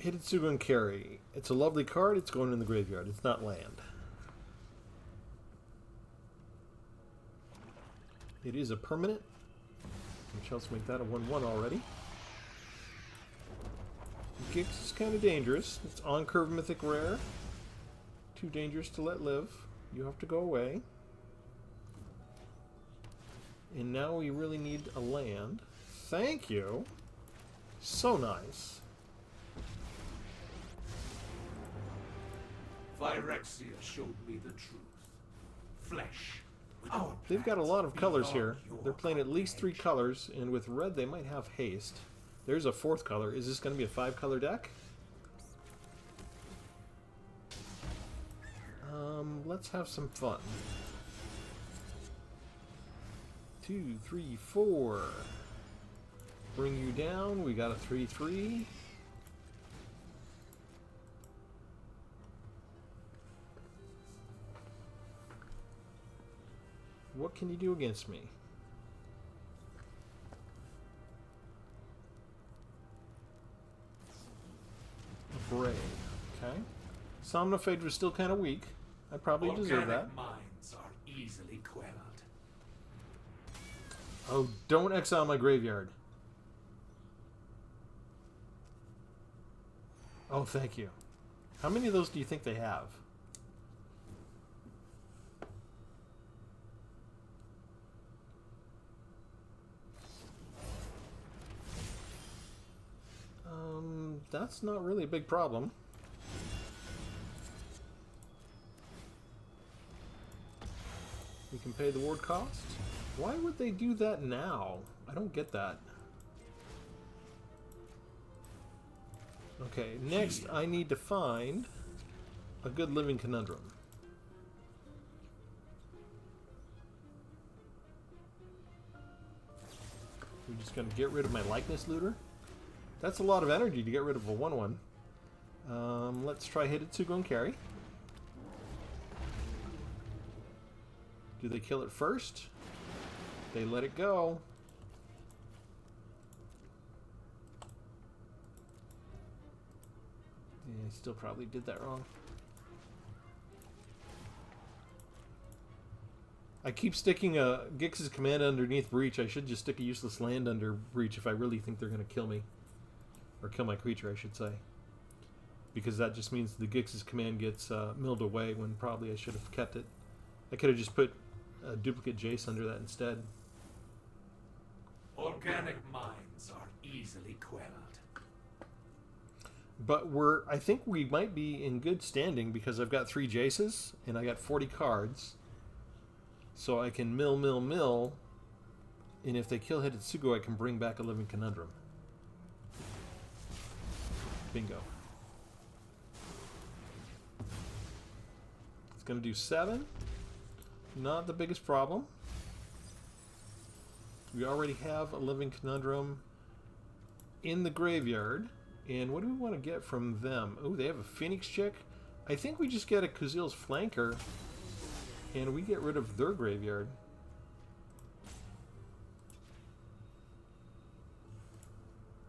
Hidetsugu and Carry. It's a lovely card. It's going in the graveyard. It's not land. It is a permanent, which helps make that a 1/1 already. Gix is kind of dangerous. It's on curve mythic rare. Too dangerous to let live. You have to go away. And now we really need a land. Thank you. So nice. Phyrexia showed me the truth. Flesh. Our They've got a plans lot of colors beyond here. your They're playing at least 3 comprehension. colors, and with red they might have haste. There's a 4th color. Is this going to be a 5-color deck? Let's have some fun. 2, 3, 4. Bring you down. We got a 3/3. What can you do against me? Brave. Okay. Somnophage was still kind of weak. I probably deserve that. Organic minds are easily quelled. Oh, don't exile my graveyard. Oh, thank you. How many of those do you think they have? That's not really a big problem. We can pay the ward cost. Why would they do that now? I don't get that. Okay, next I need to find a good living conundrum. We're just going to get rid of my likeness looter. That's a lot of energy to get rid of a 1/1. Let's try Hidetsugu and carry. Do they kill it first? They let it go. Yeah, I still probably did that wrong. I keep sticking a Gix's command underneath Breach. I should just stick a useless land under Breach if I really think they're going to kill me. Or kill my creature, I should say. Because that just means the Gix's command gets milled away when probably I should have kept it. I could have just put a duplicate Jace under that instead. Organic minds are easily quelled. But I think we might be in good standing because I've got 3 Jaces and I got 40 cards. So I can mill, and if they kill Hidetsugu, I can bring back a living conundrum. Bingo. It's going to do 7. Not the biggest problem. We already have a living conundrum in the graveyard. And what do we want to get from them? Oh, they have a Phoenix chick. I think we just get a Kuzil's flanker and we get rid of their graveyard.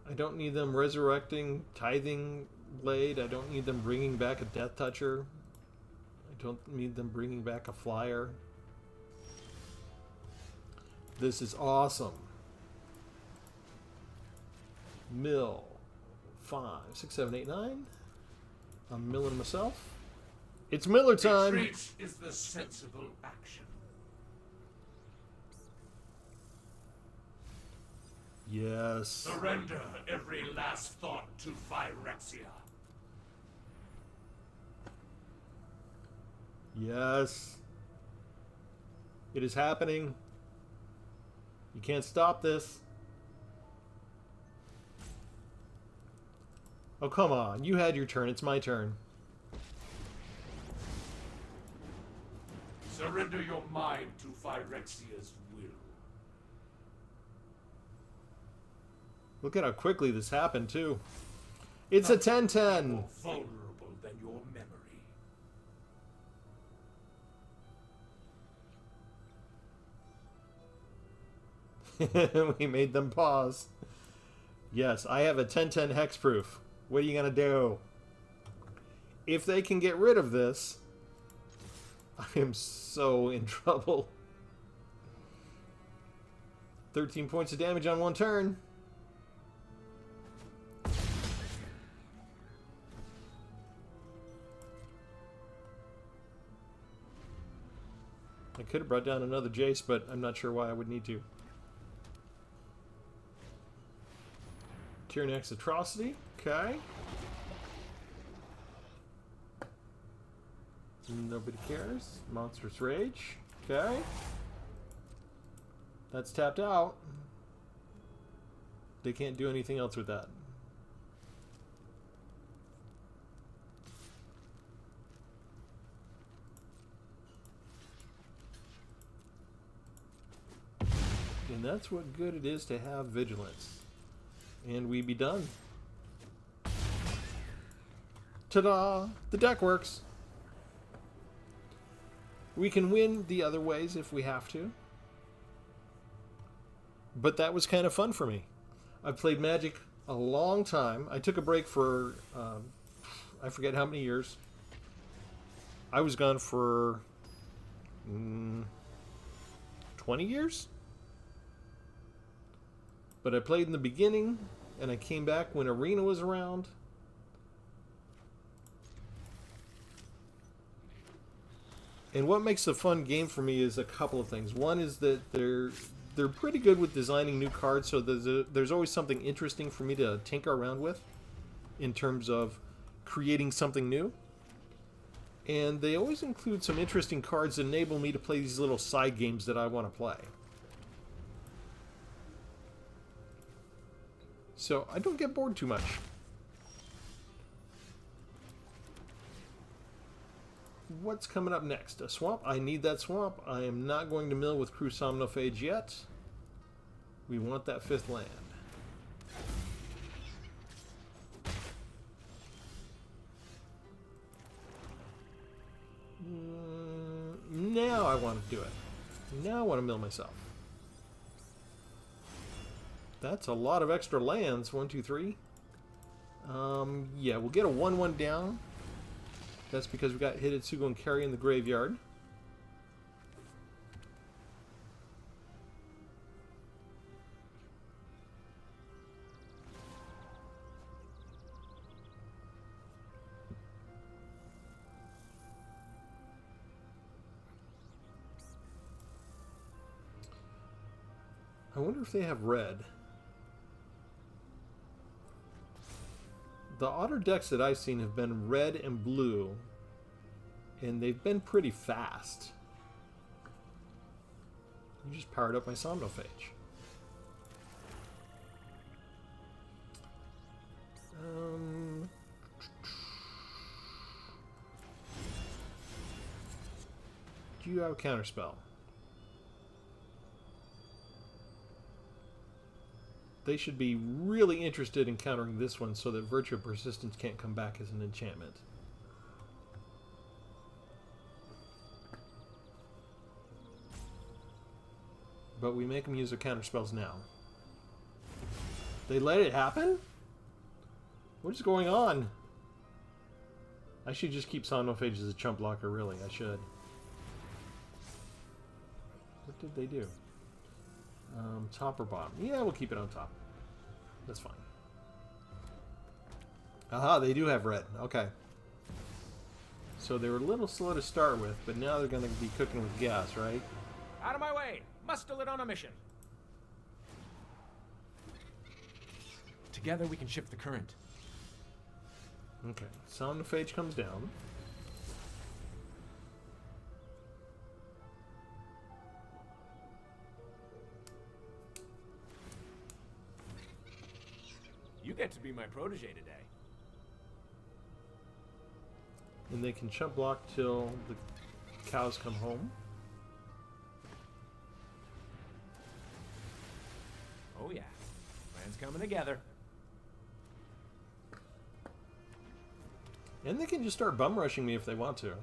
I don't need them resurrecting Tithing Blade. I don't need them bringing back a Death Toucher. I don't need them bringing back a Flyer. This is awesome. Mill. 5, 6, 7, 8, 9. I'm milling myself. It's Miller time. Retreat is the sensible action. Yes. Surrender every last thought to Phyrexia. Yes. It is happening. You can't stop this. Oh, come on. You had your turn. It's my turn. Surrender your mind to Phyrexia's will. Look at how quickly this happened, too. It's a 10-10. More vulnerable than your memory. We made them pause. Yes, I have a 10-10 hexproof. What are you going to do? If they can get rid of this, I am so in trouble. 13 points of damage on one turn. I could have brought down another Jace, but I'm not sure why I would need to. Tyraniax Atrocity. Okay. Nobody cares. Monstrous Rage. Okay. That's tapped out. They can't do anything else with that. And that's what good it is to have Vigilance. And we be done. Ta-da! The deck works. We can win the other ways if we have to. But that was kind of fun for me. I've played Magic a long time. I took a break for, I forget how many years. I was gone for 20 years? But I played in the beginning, and I came back when Arena was around. And what makes a fun game for me is a couple of things. One is that they're pretty good with designing new cards, so there's always something interesting for me to tinker around with in terms of creating something new. And they always include some interesting cards that enable me to play these little side games that I want to play. So I don't get bored too much. What's coming up next? A swamp? I need that swamp. I am not going to mill with Crew Somnophage yet. We want that 5th land. Now I want to do it. Now I want to mill myself. That's a lot of extra lands. 1, 2, 3. Yeah, we'll get a 1/1 down. That's because we got Hidetsugu and Carry in the graveyard. I wonder if they have red. The otter decks that I've seen have been red and blue, and they've been pretty fast. You just powered up my Somnophage. Do you have a counterspell? They should be really interested in countering this one so that Virtue of Persistence can't come back as an enchantment. But we make them use their counterspells now. They let it happen? What is going on? I should just keep Somnophage as a chump blocker, really. I should. What did they do? Top or bottom? Yeah, we'll keep it on top. That's fine. Aha, they do have red. Okay. So they were a little slow to start with, but now they're going to be cooking with gas, right? Out of my way! Muscle it on a mission. Together we can shift the current. Okay. Somnophage comes down. You get to be my protege today. And they can chump block till the cows come home. Oh yeah. Plan's coming together. And they can just start bum rushing me if they want to.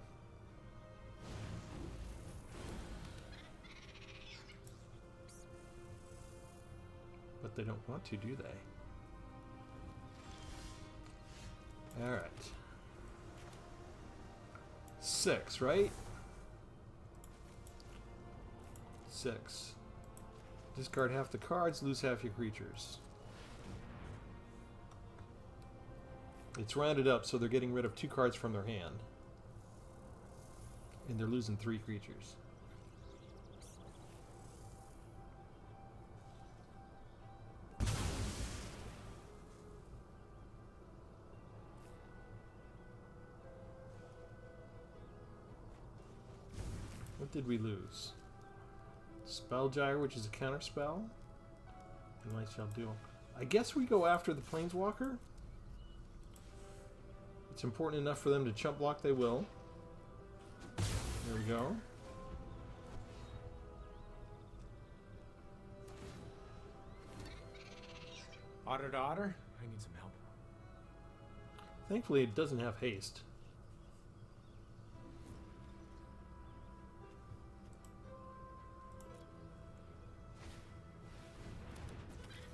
But they don't want to, do they? Alright. 6, right? 6. Discard half the cards, lose half your creatures. It's rounded up, so they're getting rid of 2 cards from their hand. And they're losing 3 creatures. What did we lose? Spell Gyre, which is a counter spell. And Light Shell Duel. I guess we go after the Planeswalker. It's important enough for them to chump block, they will. There we go. Otter to otter, I need some help. Thankfully, it doesn't have haste.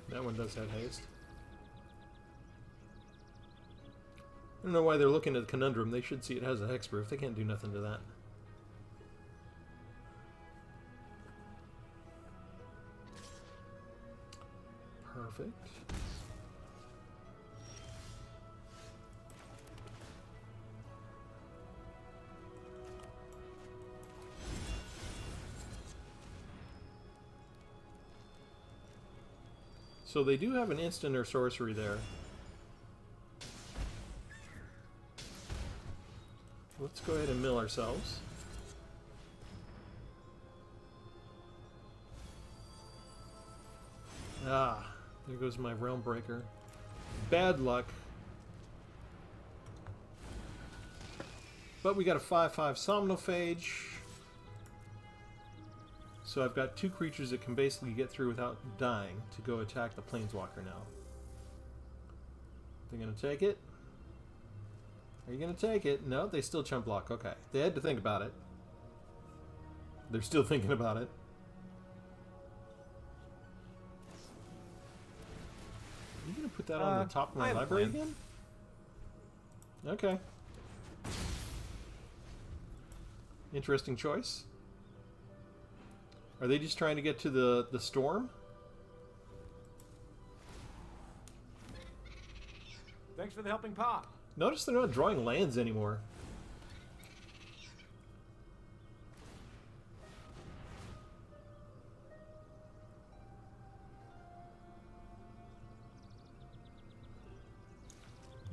That one does have haste. I don't know why they're looking at Conundrum. They should see it has a hexproof. They can't do nothing to that. Perfect. So they do have an instant or sorcery there. Let's go ahead and mill ourselves. Ah, there goes my Realm Breaker. Bad luck. But we got a 5/5 Somnophage. So I've got two creatures that can basically get through without dying to go attack the Planeswalker now. They're going to take it. Are you going to take it? No, they still chump block. Okay. They had to think about it. They're still thinking about it. Are you going to put that on the top of my library again? Okay. Interesting choice. Are they just trying to get to the storm? Thanks for the helping paw. Notice they're not drawing lands anymore.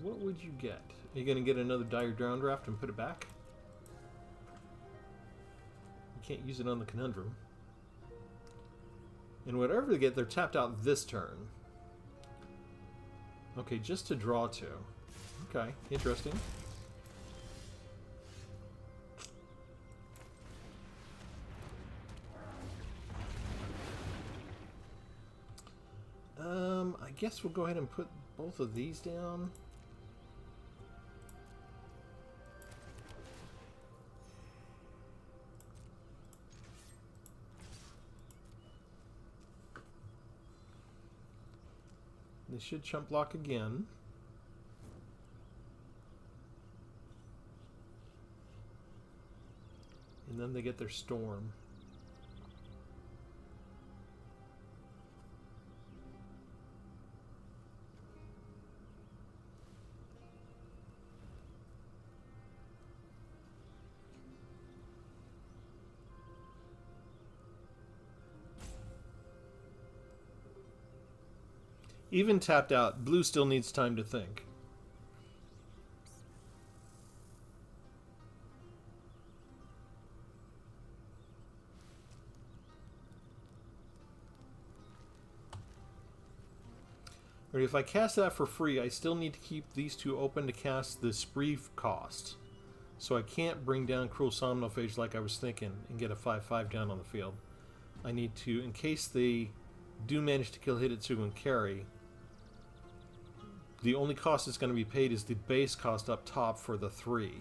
What would you get? Are you going to get another Dire Downdraft and put it back? You can't use it on the Conundrum. And whatever they get, they're tapped out this turn. Okay, just to draw two. Okay, interesting. I guess we'll go ahead and put both of these down. They should chump block again. And then they get their storm. Even tapped out, blue still needs time to think. Or if I cast that for free, I still need to keep these two open to cast the spree cost. So I can't bring down Cruel Somnophage like I was thinking and get a 5/5 down on the field. I need to, in case they do manage to kill Hidetsugu and carry, the only cost that's going to be paid is the base cost up top for the 3.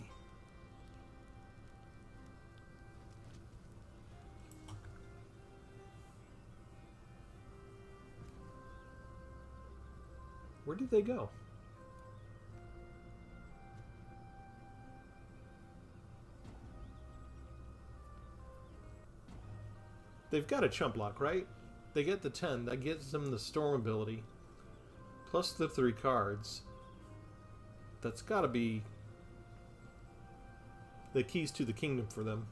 Where did they go? They've got a chump block, right? They get the 10. That gives them the storm ability. Plus the 3 cards. That's got to be the keys to the kingdom for them.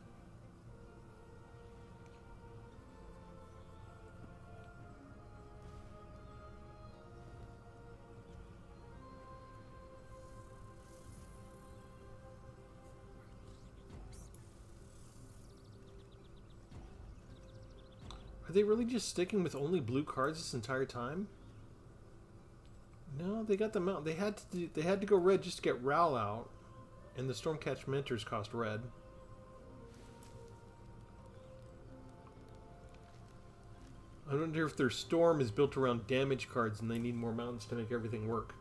Are they really just sticking with only blue cards this entire time? No, they got them out. They had to go red just to get Ral out, and the Stormcatch Mentors cost red. I wonder if their storm is built around damage cards and they need more mountains to make everything work.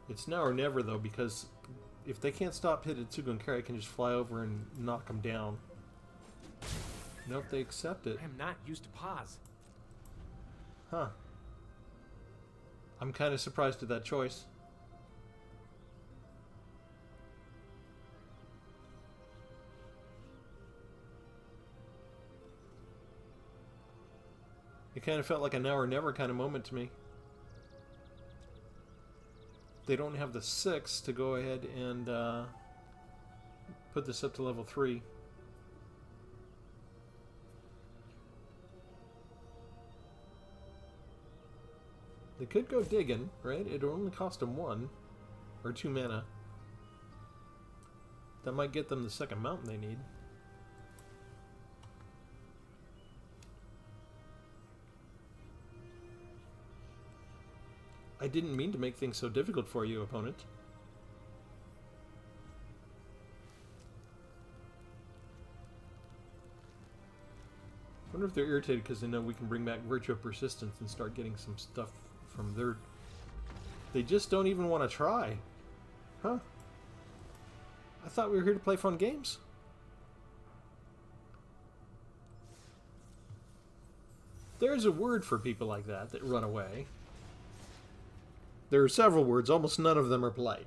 It's now or never though, because if they can't stop Hidetsugu and Carry, I can just fly over and knock them down. Nope, they accept it. I am not used to pause. Huh. I'm kind of surprised at that choice. It kind of felt like a now or never kind of moment to me. They don't have the 6 to go ahead and put this up to level 3. They could go digging, right? It only cost them 1 or 2 mana. That might get them the second mountain they need. I didn't mean to make things so difficult for you, opponent. I wonder if they're irritated because they know we can bring back Virtue of Persistence and start getting some stuff from their... They just don't even want to try. Huh? I thought we were here to play fun games. There's a word for people like that run away. There are several words, almost none of them are polite.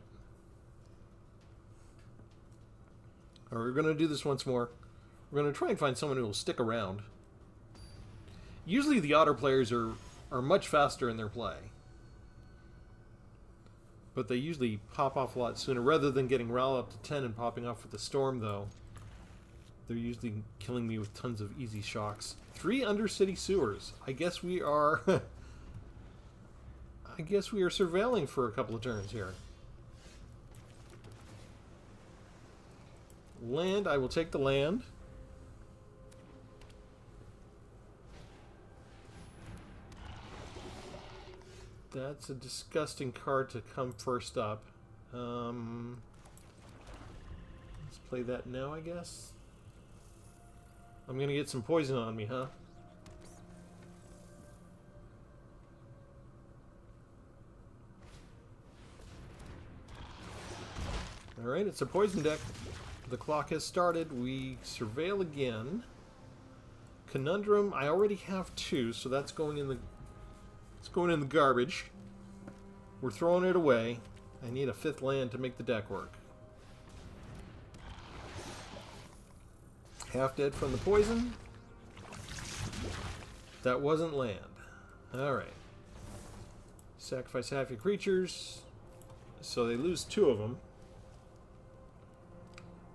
Alright, we're going to do this once more. We're going to try and find someone who will stick around. Usually the otter players are much faster in their play. But they usually pop off a lot sooner. Rather than getting Ral up to 10 and popping off with the Storm, though, they're usually killing me with tons of easy shocks. 3 Undercity Sewers. I guess we are... I guess we are surveilling for a couple of turns here. Land, I will take the land. That's a disgusting card to come first up. Let's play that now, I guess. I'm gonna get some poison on me, huh? Alright, it's a poison deck. The clock has started. We surveil again. Conundrum, I already have 2, so that's going in the... It's going in the garbage. We're throwing it away. I need a 5th land to make the deck work. Half dead from the poison. That wasn't land. Alright. Sacrifice half your creatures. So they lose 2 of them.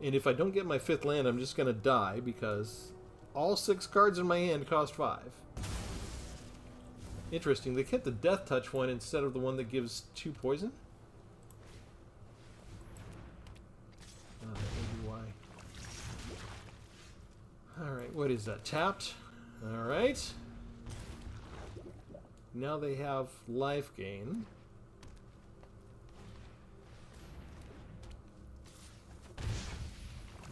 And if I don't get my 5th land, I'm just going to die because all 6 cards in my hand cost 5. Interesting. They kept the Death Touch one instead of the one that gives 2 poison? Oh, that may be why. Alright, what is that? Tapped. Alright. Now they have life gain.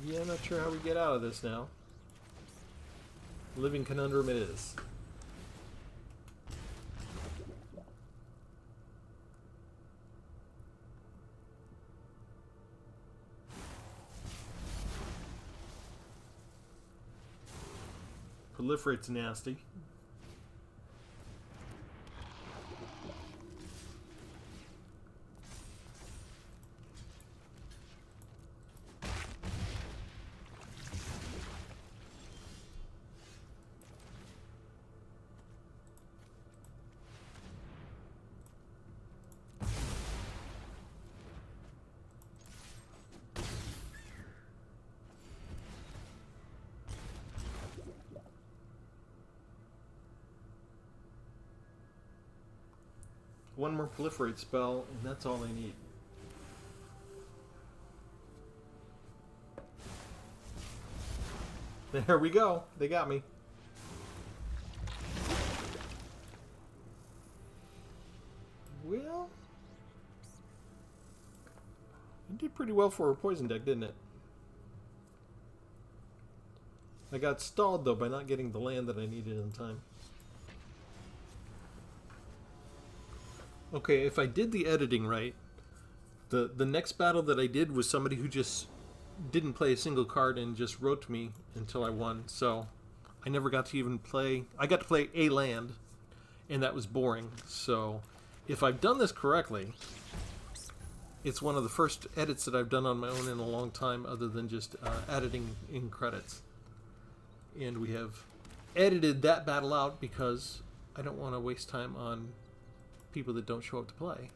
Yeah, I'm not sure how we get out of this now. Living Conundrum it is. Proliferate's nasty. One more proliferate spell, and that's all I need. There we go. They got me. Well, it did pretty well for a poison deck, didn't it? I got stalled, though, by not getting the land that I needed in time. Okay, if I did the editing right, the next battle that I did was somebody who just didn't play a single card and just wrote me until I won. So I never got to even play. I got to play a land, and that was boring. So if I've done this correctly, it's one of the first edits that I've done on my own in a long time, other than just editing in credits. And we have edited that battle out because I don't want to waste time on people that don't show up to play.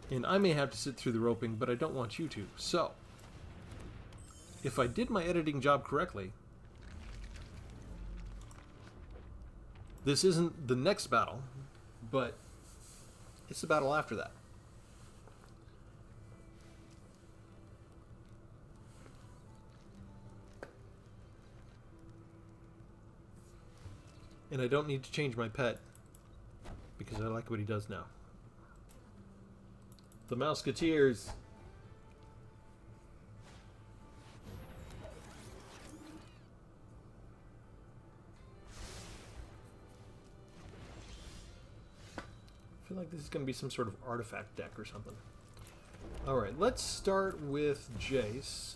And I may have to sit through the roping, but I don't want you to. So, if I did my editing job correctly, This isn't the next battle, but it's the battle after that. And I don't need to change my pet because I like what he does now. The Mouseketeers. I feel like this is going to be some sort of artifact deck or something. Alright, let's start with Jace.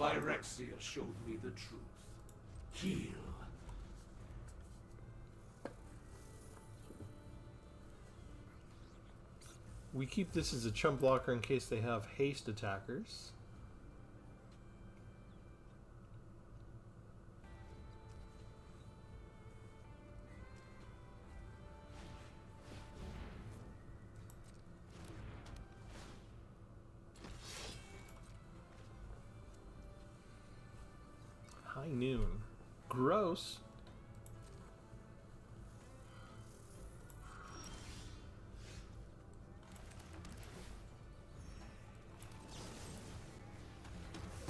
Phyrexia showed me the truth. Heal. We keep this as a chump blocker in case they have haste attackers. High noon. Gross.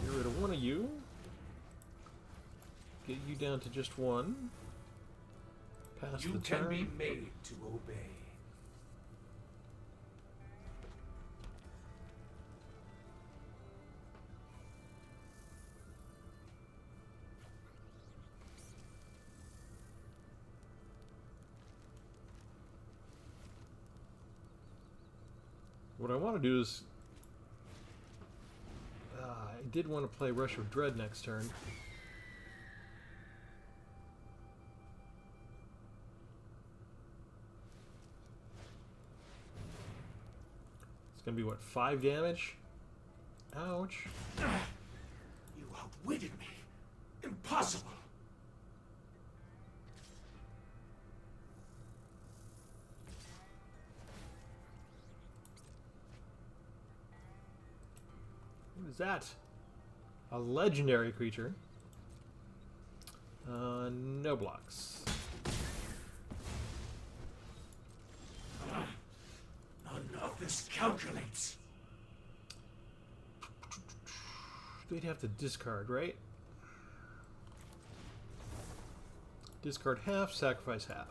Get rid of one of you. Get you down to just one. Pass You the can turn. be made to obey. What I want to do is... I did want to play Rush of Dread next turn. It's going to be, what, 5 damage? Ouch. You outwitted me. Impossible. What is that? A legendary creature. No blocks. None of this calculates. They'd have to discard, right? Discard half, sacrifice half.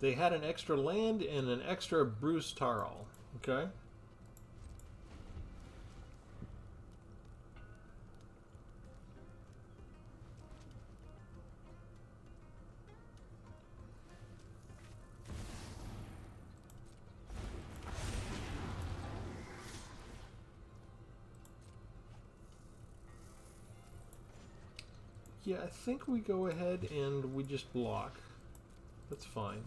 They had an extra land and an extra Bruce Tarl. Okay. Yeah, I think we go ahead and we just block. That's fine.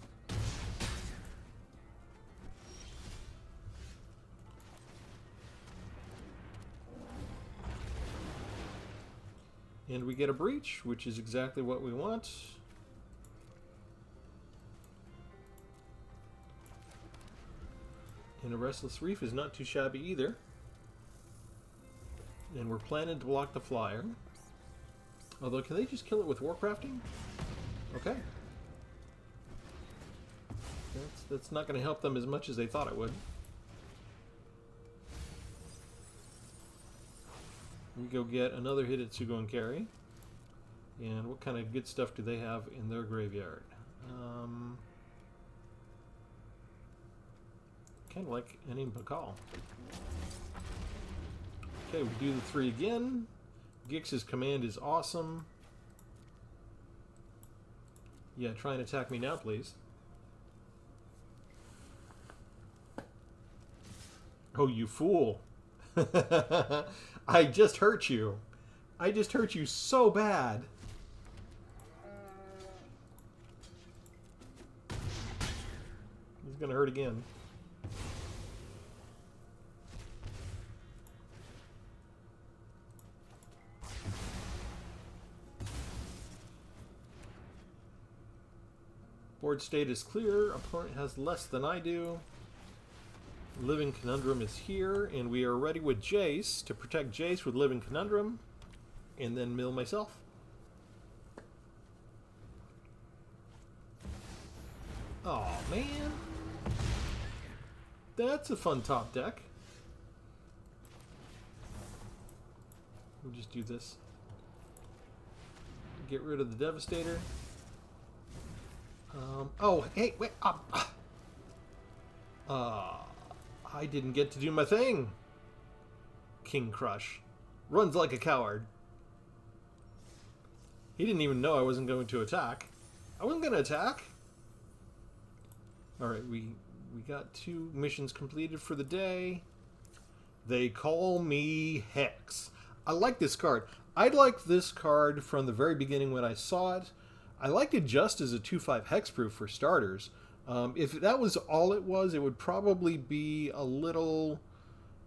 And we get a breach, which is exactly what we want. And a Restless Reef is not too shabby either. And we're planning to block the flyer. Although, can they just kill it with Warcrafting? Okay. That's not going to help them as much as they thought it would. We go get another Hidetsugu and carry. And what kind of good stuff do they have in their graveyard? Kind of like any Bakal. Okay, we do the 3 again. Gix's command is awesome. Yeah, try and attack me now, please. Oh, you fool. I just hurt you. I just hurt you so bad. He's gonna hurt again. Board state is clear. Opponent has less than I do. Living Conundrum is here, and we are ready with Jace to protect Jace with Living Conundrum, and then mill myself. Oh man, that's a fun top deck. We'll just do this. Get rid of the Devastator. Oh, hey, wait. I didn't get to do my thing. King Crush. Runs like a coward. He didn't even know I wasn't going to attack. I wasn't going to attack. Alright, we got 2 missions completed for the day. They call me Hex. I like this card. I liked this card from the very beginning when I saw it. I liked it just as a 2/5 hexproof for starters. If that was all it was, it would probably be a little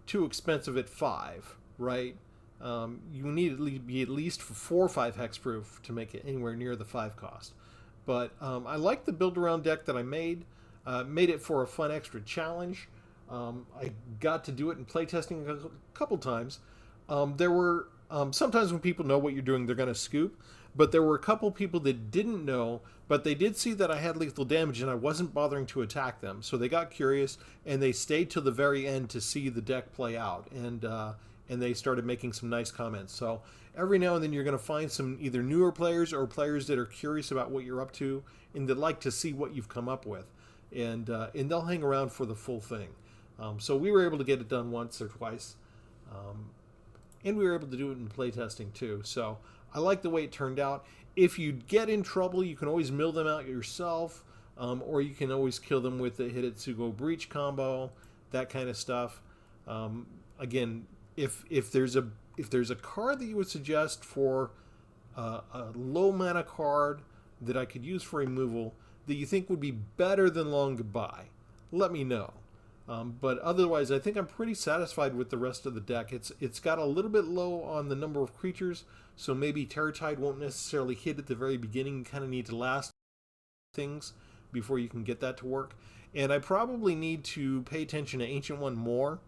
too expensive at 5, right? You need to be at least 4 or 5 hexproof to make it anywhere near the 5 cost. But I like the build-around deck that I made. Made it for a fun extra challenge. I got to do it in playtesting a couple times. There were sometimes when people know what you're doing, they're going to scoop. But there were a couple people that didn't know, but they did see that I had lethal damage and I wasn't bothering to attack them. So they got curious and they stayed till the very end to see the deck play out. And they started making some nice comments. So every now and then you're going to find some either newer players or players that are curious about what you're up to and that like to see what you've come up with. And they'll hang around for the full thing. So we were able to get it done once or twice. And we were able to do it in playtesting too. So I like the way it turned out. If you get in trouble, you can always mill them out yourself. Or you can always kill them with the Hidetsugo Breach combo, that kind of stuff. Again, if there's a card that you would suggest for a low mana card that I could use for removal that you think would be better than Long Goodbye, let me know. But otherwise, I think I'm pretty satisfied with the rest of the deck. It's got a little bit low on the number of creatures, so maybe Terror Tide won't necessarily hit at the very beginning. You kind of need to last things before you can get that to work. And I probably need to pay attention to Ancient One more.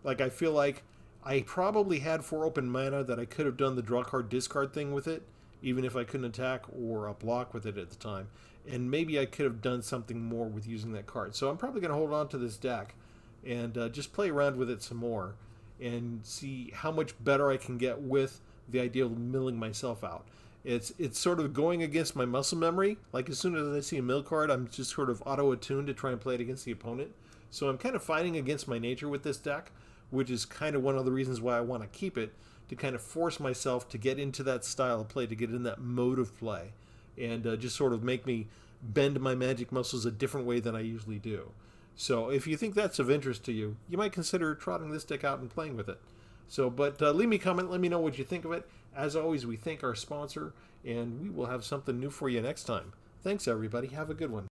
Like, I feel like I probably had 4 open mana that I could have done the draw card discard thing with it, even if I couldn't attack or block with it at the time. And maybe I could have done something more with using that card. So I'm probably going to hold on to this deck and just play around with it some more and see how much better I can get with the idea of milling myself out. It's sort of going against my muscle memory. Like, as soon as I see a mill card, I'm just sort of auto-attuned to try and play it against the opponent. So I'm kind of fighting against my nature with this deck, which is kind of one of the reasons why I want to keep it, to kind of force myself to get into that style of play, to get in that mode of play, and just sort of make me bend my magic muscles a different way than I usually do. So if you think that's of interest to you, you might consider trotting this deck out and playing with it. So, but leave me a comment, let me know what you think of it. As always, we thank our sponsor, and we will have something new for you next time. Thanks, everybody. Have a good one.